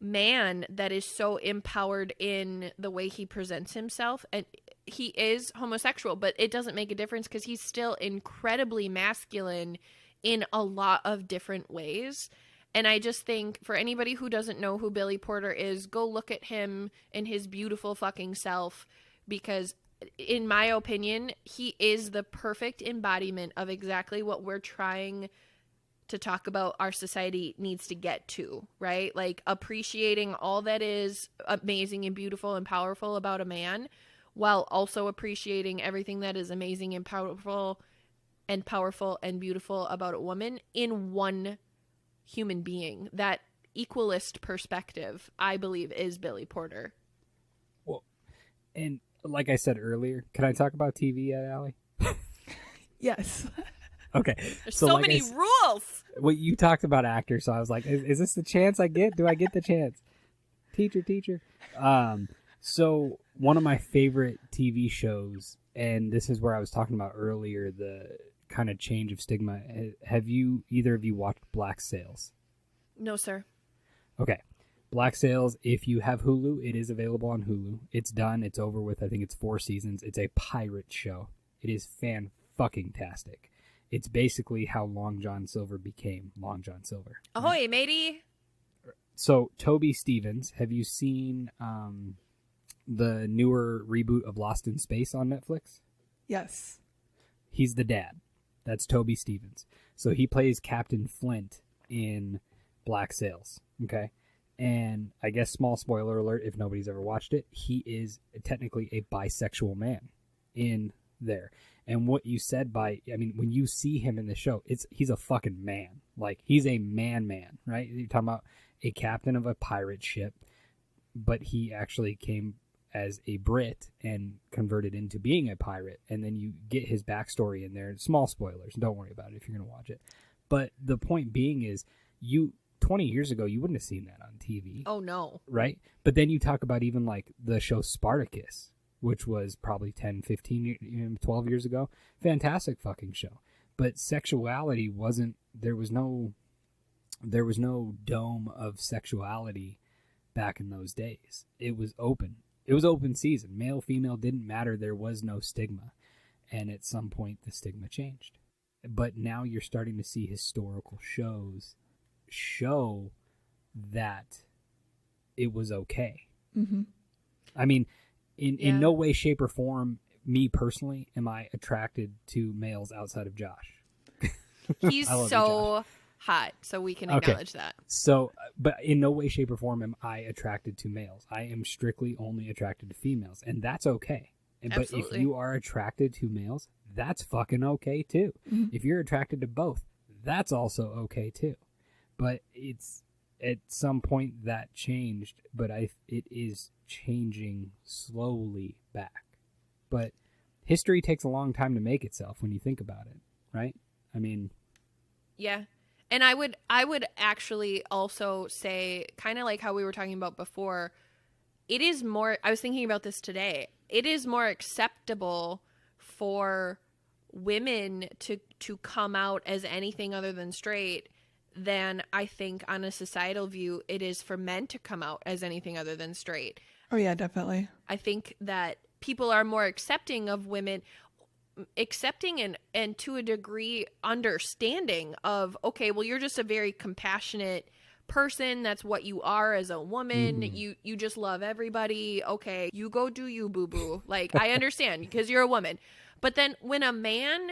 man that is so empowered in the way he presents himself. And he is homosexual, but it doesn't make a difference because he's still incredibly masculine in a lot of different ways. And I just think, for anybody who doesn't know who Billy Porter is, go look at him and his beautiful fucking self, because in my opinion, he is the perfect embodiment of exactly what we're trying to talk about our society needs to get to, right? Appreciating all that is amazing and beautiful and powerful about a man, while also appreciating everything that is amazing and powerful and beautiful about a woman in one human being. That equalist perspective, I believe, is Billy Porter. Well, and like I said earlier, can I talk about TV yet, Allie? Yes. Okay. There's so many rules. Well, you talked about actors, so I was like, is this the chance I get? Do I get the chance? Teacher. So one of my favorite TV shows, and this is where I was talking about earlier, the kind of change of stigma. Have either of you watched Black Sails? No, sir. Okay. Black Sails, if you have Hulu, it is available on Hulu. It's done. It's over with. I think it's 4 seasons. It's a pirate show. It is fan-fucking-tastic. It's basically how Long John Silver became Long John Silver. Ahoy, matey! So, Toby Stevens, have you seen the newer reboot of Lost in Space on Netflix? Yes. He's the dad. That's Toby Stevens. So he plays Captain Flint in Black Sails. Okay. And I guess small spoiler alert if nobody's ever watched it, he is technically a bisexual man in there. And what you said when you see him in the show, he's a fucking man. Like, he's a man, right? You're talking about a captain of a pirate ship, but he actually came as a Brit and converted into being a pirate. And then you get his backstory in there. Small spoilers. Don't worry about it if you're going to watch it. But the point being is, 20 years ago, you wouldn't have seen that on TV. Oh, no. Right? But then you talk about even like the show Spartacus, which was probably 10, 15, 12 years ago. Fantastic fucking show. But sexuality wasn't, there was no dome of sexuality back in those days. It was open. It was open season. Male, female didn't matter. There was no stigma. And at some point, the stigma changed. But now you're starting to see historical shows show that it was okay. Mm-hmm. I mean, in no way, shape, or form, me personally, am I attracted to males outside of Josh. He's so hot, so we can acknowledge that. So, but in no way, shape, or form am I attracted to males. I am strictly only attracted to females, and that's okay. But if you are attracted to males, that's fucking okay too. Mm-hmm. If you're attracted to both, that's also okay too. But it's at some point that changed, but it is changing slowly back. But history takes a long time to make itself when you think about it, right? I mean, yeah. And I would actually also say, kind of like how we were talking about before, it is more, I was thinking about this today, it is more acceptable for women to come out as anything other than straight than I think on a societal view it is for men to come out as anything other than straight. Oh, yeah, definitely. I think that people are more accepting of women, accepting and to a degree understanding of, okay, well, you're just a very compassionate person. That's what you are as a woman. Mm-hmm. You just love everybody. Okay, you go do you, boo-boo. Like, I understand because you're a woman. But then when a man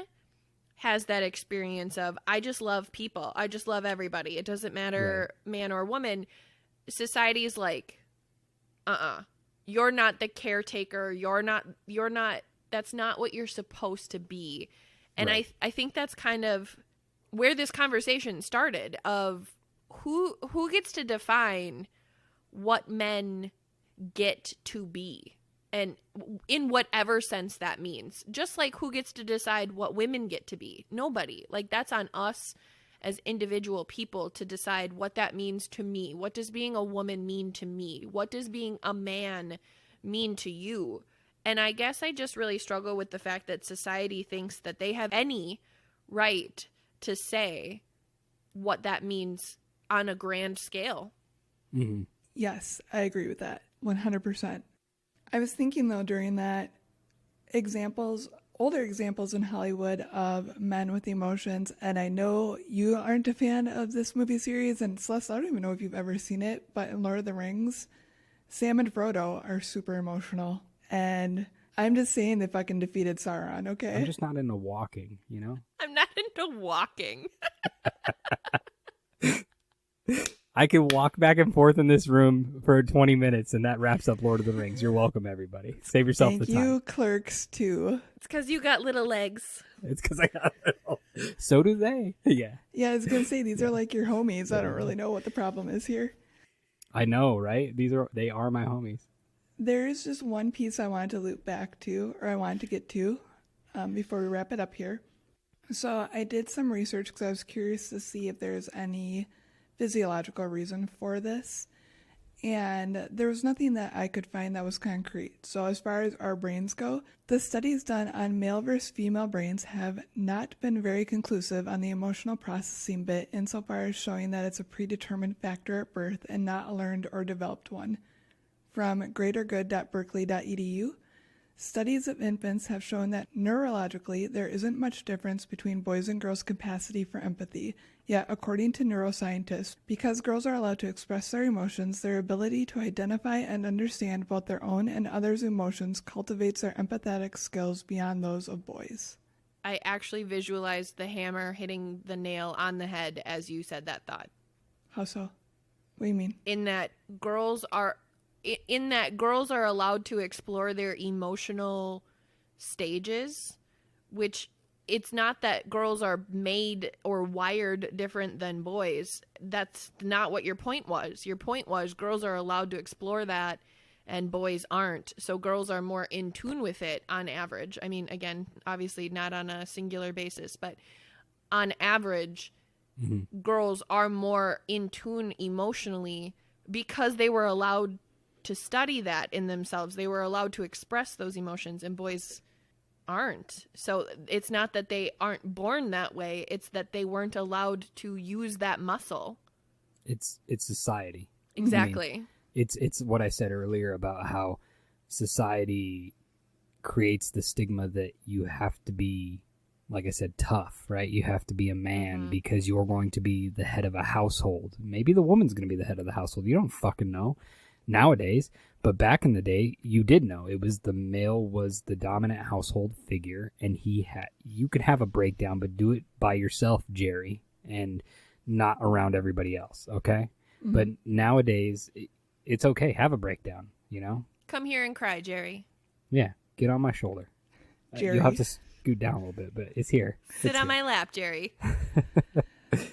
has that experience of, I just love people, I just love everybody, it doesn't matter man or woman, society is like, you're not the caretaker, you're not that's not what you're supposed to be. And I think that's kind of where this conversation started of who gets to define what men get to be, and in whatever sense that means. Just like who gets to decide what women get to be. Nobody. Like, that's on us as individual people to decide what that means to me. What does being a woman mean to me? What does being a man mean to you? And I guess I just really struggle with the fact that society thinks that they have any right to say what that means on a grand scale. Mm-hmm. Yes, I agree with that 100%. I was thinking, though, during that, older examples in Hollywood of men with emotions, and I know you aren't a fan of this movie series, and Celeste, I don't even know if you've ever seen it, but in Lord of the Rings, Sam and Frodo are super emotional, and I'm just saying they fucking defeated Sauron, okay? I'm just not into walking, you know? I'm not into walking. I can walk back and forth in this room for 20 minutes, and that wraps up Lord of the Rings. You're welcome, everybody. Save yourself the time. Thank you, Clerks, too. It's because you got little legs. It's because I got little. So do they. Yeah. Yeah, I was going to say, these are like your homies. I don't really know what the problem is here. I know, right? They are my homies. There is just one piece I wanted to loop back to, or I wanted to get to, before we wrap it up here. So I did some research because I was curious to see if there's any physiological reason for this, and there was nothing that I could find that was concrete. So as far as our brains go, the studies done on male versus female brains have not been very conclusive on the emotional processing bit, insofar as showing that it's a predetermined factor at birth and not a learned or developed one. From greatergood.berkeley.edu, Studies of infants have shown that neurologically there isn't much difference between boys and girls' capacity for empathy. Yet, according to neuroscientists, because girls are allowed to express their emotions, their ability to identify and understand both their own and others' emotions cultivates their empathetic skills beyond those of boys. I actually visualized the hammer hitting the nail on the head as you said that thought. How so? What do you mean? In that girls are allowed to explore their emotional stages, which it's not that girls are made or wired different than boys. That's not what your point was. Your point was girls are allowed to explore that and boys aren't. So girls are more in tune with it on average. I mean, again, obviously not on a singular basis, but on average, girls are more in tune emotionally because they were allowed to study that in themselves. They were allowed to express those emotions, and boys aren't. So it's not that they aren't born that way, it's that they weren't allowed to use that muscle. It's society. Exactly. I mean, it's what I said earlier about how society creates the stigma that you have to be, like I said, tough, right? You have to be a man because you're going to be the head of a household. Maybe the woman's going to be the head of the household. You don't fucking know nowadays. But back in the day, you did know. It was the male was the dominant household figure, and you could have a breakdown, but do it by yourself, Jerry, and not around everybody else, okay? But nowadays, it's okay. Have a breakdown, you know? Come here and cry, Jerry. Yeah, get on my shoulder. Jerry. You'll have to scoot down a little bit, but it's here. Sit on my lap, Jerry.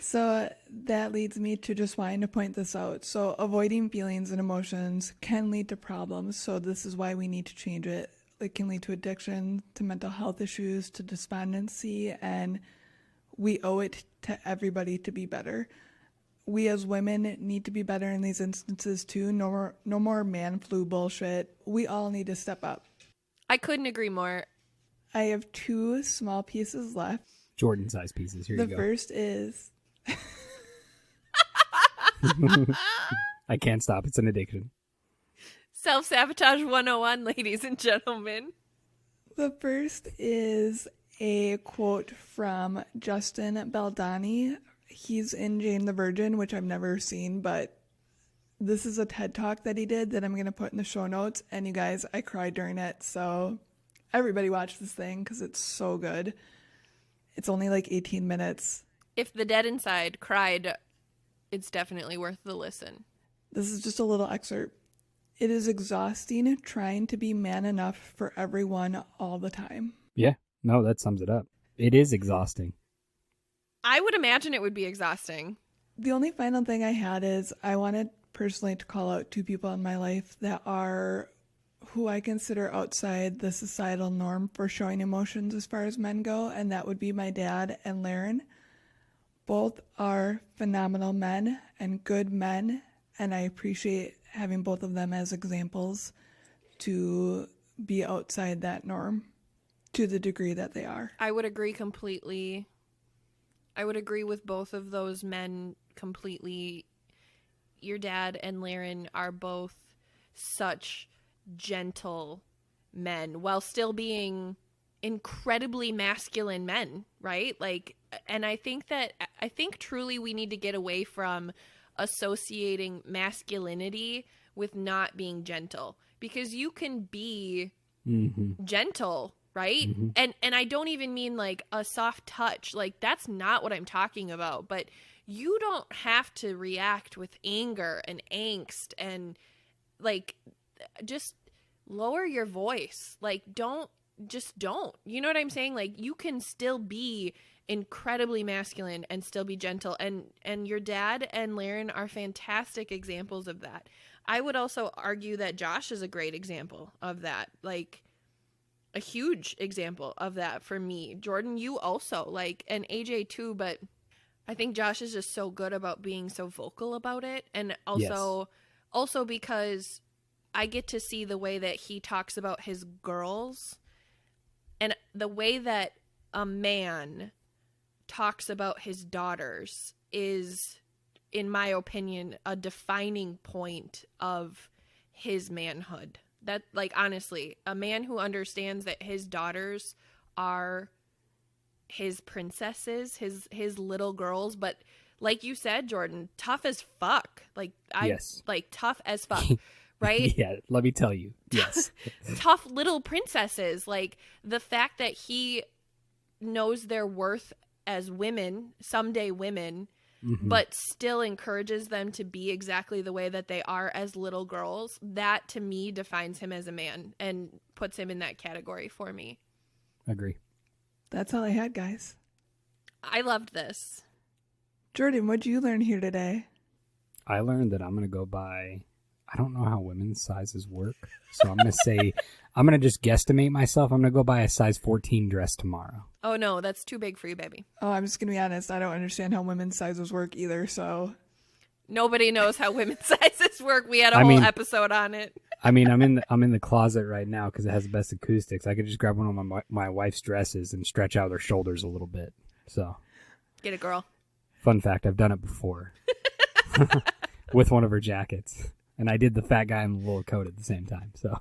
So that leads me to just wanting to point this out. So avoiding feelings and emotions can lead to problems. So this is why we need to change it. It can lead to addiction, to mental health issues, to despondency, and we owe it to everybody to be better. We as women need to be better in these instances too. No more man flu bullshit. We all need to step up. I couldn't agree more. I have 2 small pieces left. Jordan-sized pieces. Here you The go. first is... I can't stop. It's an addiction. Self-sabotage 101, ladies and gentlemen. The first is a quote from Justin Baldoni. He's in Jane the Virgin, which I've never seen, but this is a TED Talk that he did that I'm going to put in the show notes. And you guys, I cried during it. So everybody watch this thing because it's so good. It's only like 18 minutes. If the dead inside cried, it's definitely worth the listen. This is just a little excerpt. It is exhausting trying to be man enough for everyone all the time. Yeah. No, that sums it up. It is exhausting. I would imagine it would be exhausting. The only final thing I had is I wanted personally to call out 2 people in my life that are who I consider outside the societal norm for showing emotions as far as men go, and that would be my dad and Laren. Both are phenomenal men and good men, and I appreciate having both of them as examples to be outside that norm to the degree that they are. I would agree completely. I would agree with both of those men completely. Your dad and Laren are both such gentle men while still being incredibly masculine men, right? Like, and I think truly we need to get away from associating masculinity with not being gentle, because you can be gentle, right? And I don't even mean like a soft touch. Like, that's not what I'm talking about. But you don't have to react with anger and angst and like just lower your voice. Like, don't. You know what I'm saying? Like, you can still be incredibly masculine and still be gentle. And your dad and Laren are fantastic examples of that. I would also argue that Josh is a great example of that. Like, a huge example of that for me. Jordan, you also, like, and AJ too, but I think Josh is just so good about being so vocal about it. And also because I get to see the way that he talks about his girls and the way that a man talks about his daughters is, in my opinion, a defining point of his manhood. That, like, honestly, a man who understands that his daughters are his princesses, his little girls, but like you said, Jordan, tough as fuck. Like, Yes. like tough as fuck, right? Yeah, let me tell you. Yes. Tough little princesses. Like, the fact that he knows their worth as women, someday women, but still encourages them to be exactly the way that they are as little girls, that to me defines him as a man and puts him in that category for me. Agree. That's all I had, guys. I loved this. Jordan, what'd you learn here today? I learned that I'm going to go by, I don't know how women's sizes work. So I'm going to say, I'm going to just guesstimate myself. I'm going to go buy a size 14 dress tomorrow. Oh, no, that's too big for you, baby. Oh, I'm just going to be honest. I don't understand how women's sizes work either, so... Nobody knows how women's sizes work. We had a whole episode on it. I mean, I'm in the closet right now because it has the best acoustics. I could just grab one of my wife's dresses and stretch out her shoulders a little bit. So, Get it, girl. fun fact, I've done it before with one of her jackets. And I did the fat guy in the little coat at the same time. So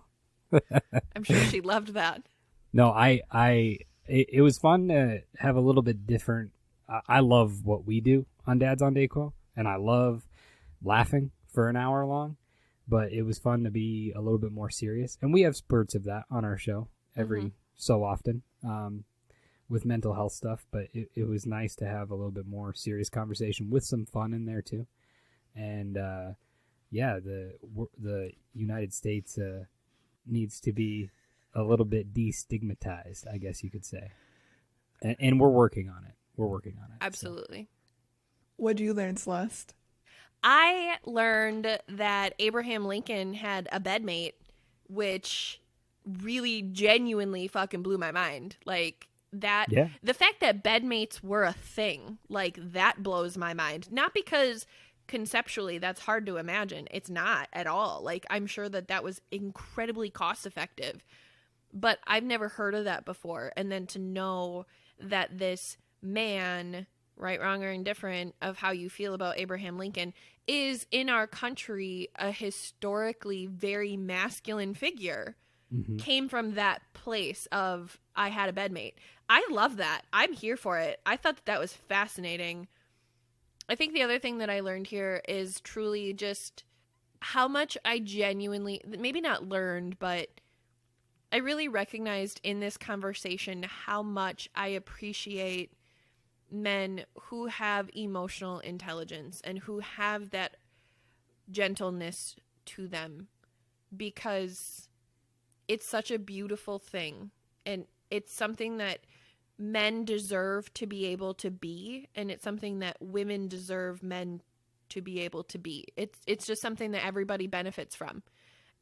I'm sure she loved that. no, it was fun to have a little bit different. I love what we do on Dads on Dayquill, and I love laughing for an hour long. But it was fun to be a little bit more serious, and we have spurts of that on our show every so often with mental health stuff. But it was nice to have a little bit more serious conversation with some fun in there too. And yeah, the United States needs to be a little bit destigmatized, I guess you could say. And we're working on it. Absolutely. What'd you learn, Celeste? I learned that Abraham Lincoln had a bedmate, which really genuinely fucking blew my mind. Like, that, Yeah. The fact that bedmates were a thing, like, that blows my mind. Not because conceptually that's hard to imagine. It's not at all. Like, I'm sure that was incredibly cost effective, but I've never heard of that before. And then to know that this man, right, wrong, or indifferent of how you feel about Abraham Lincoln, is in our country a historically very masculine figure, came from that place of, I had a bedmate. I love that. I'm here for it. I thought that was fascinating. I think the other thing that I learned here is truly just how much I genuinely, maybe not learned, but I really recognized in this conversation how much I appreciate men who have emotional intelligence and who have that gentleness to them, because it's such a beautiful thing, and it's something that men deserve to be able to be, and it's something that women deserve men to be able to be. It's just something that everybody benefits from.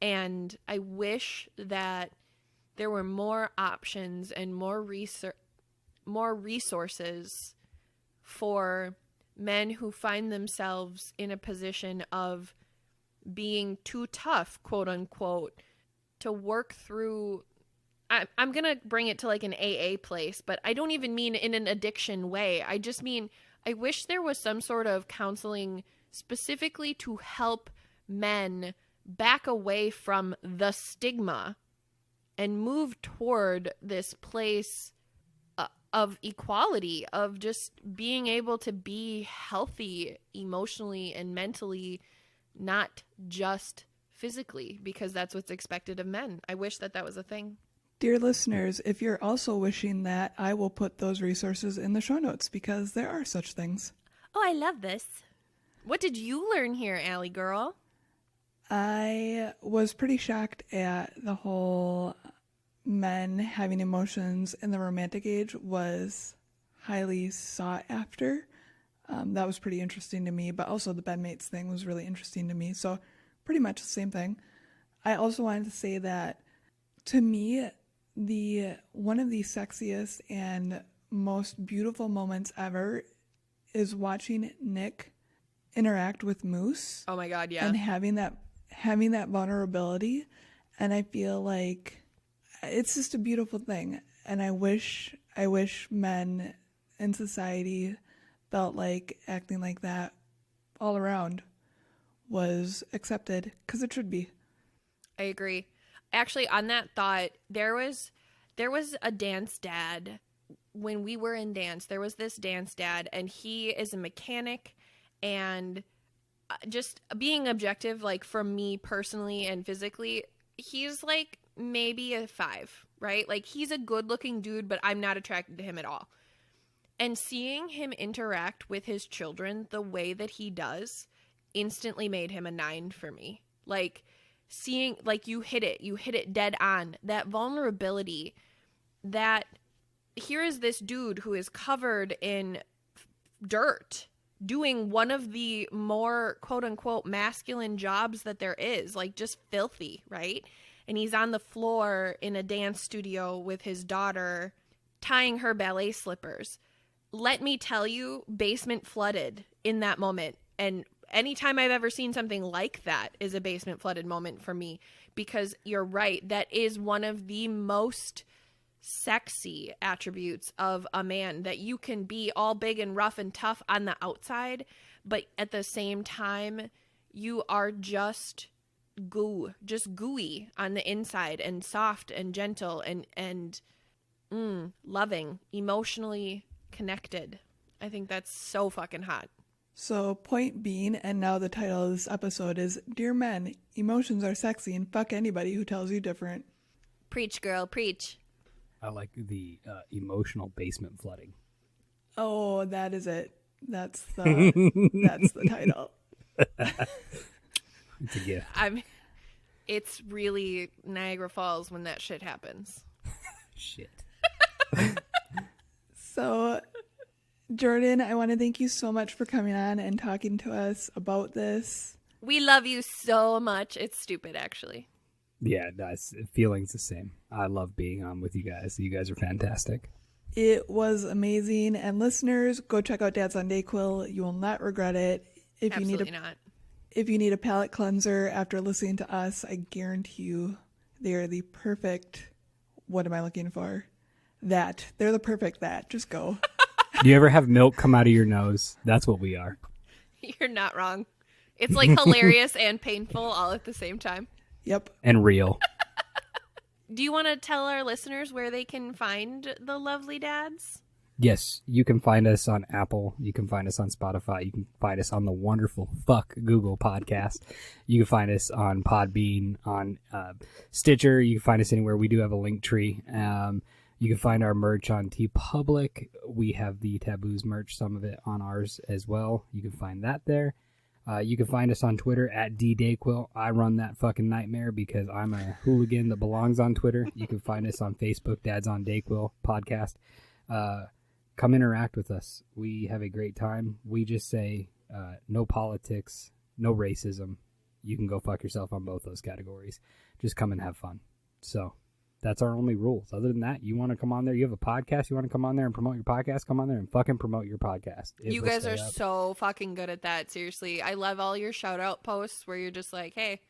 And I wish that there were more options and more resources for men who find themselves in a position of being too tough, quote unquote, to work through. I'm going to bring it to like an AA place, but I don't even mean in an addiction way. I just mean, I wish there was some sort of counseling specifically to help men back away from the stigma and move toward this place of equality, of just being able to be healthy emotionally and mentally, not just physically, because that's what's expected of men. I wish that was a thing. Dear listeners, if you're also wishing that, I will put those resources in the show notes because there are such things. Oh, I love this. What did you learn here, Allie girl? I was pretty shocked at the whole men having emotions in the romantic age was highly sought after. That was pretty interesting to me, but also the bedmates thing was really interesting to me. So pretty much the same thing. I also wanted to say that to me, one of the sexiest and most beautiful moments ever is watching Nick interact with Moose. Oh my God, yeah. And having that vulnerability. And I feel like it's just a beautiful thing. And I wish men in society felt like acting like that all around was accepted, because it should be. I agree. Actually, on that thought, there was a dance dad when we were in dance. There was this dance dad, and he is a mechanic, and just being objective, like for me personally and physically, he's like maybe a 5, right? Like he's a good looking dude, but I'm not attracted to him at all. And seeing him interact with his children the way that he does instantly made him a 9 for me. Like seeing, like you hit it dead on. That vulnerability, that here is this dude who is covered in dirt doing one of the more quote unquote masculine jobs that there is, like just filthy, right? And he's on the floor in a dance studio with his daughter tying her ballet slippers. Let me tell you, basement flooded in that moment. And anytime I've ever seen something like that is a basement flooded moment for me, because you're right. That is one of the most sexy attributes of a man, that you can be all big and rough and tough on the outside, but at the same time, you are just gooey on the inside, and soft and gentle and loving, emotionally connected. I think that's so fucking hot. So, point being, and now the title of this episode is Dear Men, Emotions Are Sexy and Fuck Anybody Who Tells You Different. Preach, girl, preach. I like the emotional basement flooding. Oh, that is it. That's the title. It's a gift. It's really Niagara Falls when that shit happens. Shit. So, Jordan, I want to thank you so much for coming on and talking to us about this. We love you so much. It's stupid, actually. Yeah, nice. Feeling's the same. I love being on with you guys. You guys are fantastic. It was amazing. And listeners, go check out Dads on Dayquill. You will not regret it. Absolutely not. If you need a palate cleanser after listening to us, I guarantee you they are the perfect, what am I looking for? That. They're the perfect that. Just go. Do you ever have milk come out of your nose? That's what we are. You're not wrong. It's like hilarious and painful all at the same time. Yep. And real. Do you want to tell our listeners where they can find the lovely dads? Yes, you can find us on Apple. You can find us on Spotify. You can find us on the wonderful Google podcast. You can find us on Podbean, on Stitcher. You can find us anywhere. We do have a link tree. You can find our merch on TeePublic. We have the Tabooze merch, some of it on ours as well. You can find that there. You can find us on Twitter at @DDayquill. I run that fucking nightmare because I'm a hooligan that belongs on Twitter. You can find us on Facebook, Dads on Dayquill podcast. Come interact with us. We have a great time. We just say no politics, no racism. You can go fuck yourself on both those categories. Just come and have fun. So that's our only rules. Other than that, you want to come on there, you have a podcast, you want to come on there and promote your podcast, come on there and fucking promote your podcast. You guys are so fucking good at that. Seriously. I love all your shout out posts where you're just like, hey,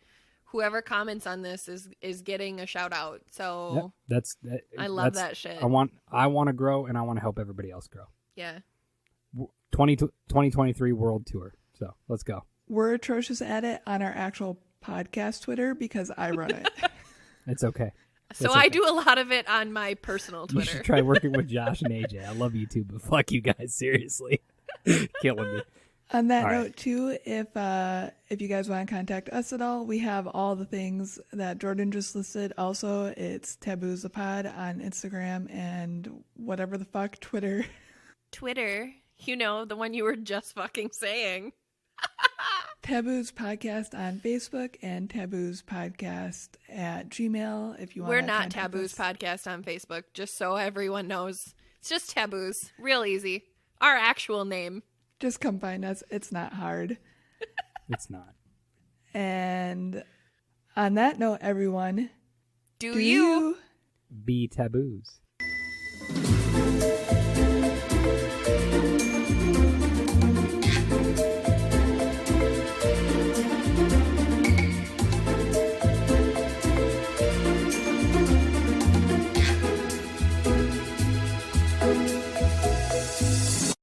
whoever comments on this is getting a shout out. So yep, I love that shit. I want to grow, and I want to help everybody else grow. Yeah. 2023 World Tour. So let's go. We're atrocious at it on our actual podcast Twitter because I run it. It's okay. So I do a lot of it on my personal You Twitter. should try working with Josh and AJ. I love you too, but fuck you guys, seriously. Killing me. On that All note, right. too, if you guys want to contact us at all, we have all the things that Jordan just listed. Also, it's Tabooze the Pod on Instagram and whatever the fuck, Twitter. Twitter, you know, the one you were just fucking saying. Tabooze Podcast on Facebook and Tabooze Podcast at Gmail. If you want, We're not Tabooze Podcast on Facebook, just so everyone knows. It's just Tabooze. Real easy. Our actual name. Just come find us. It's not hard. It's not. And on that note, everyone, Do you? Be taboos.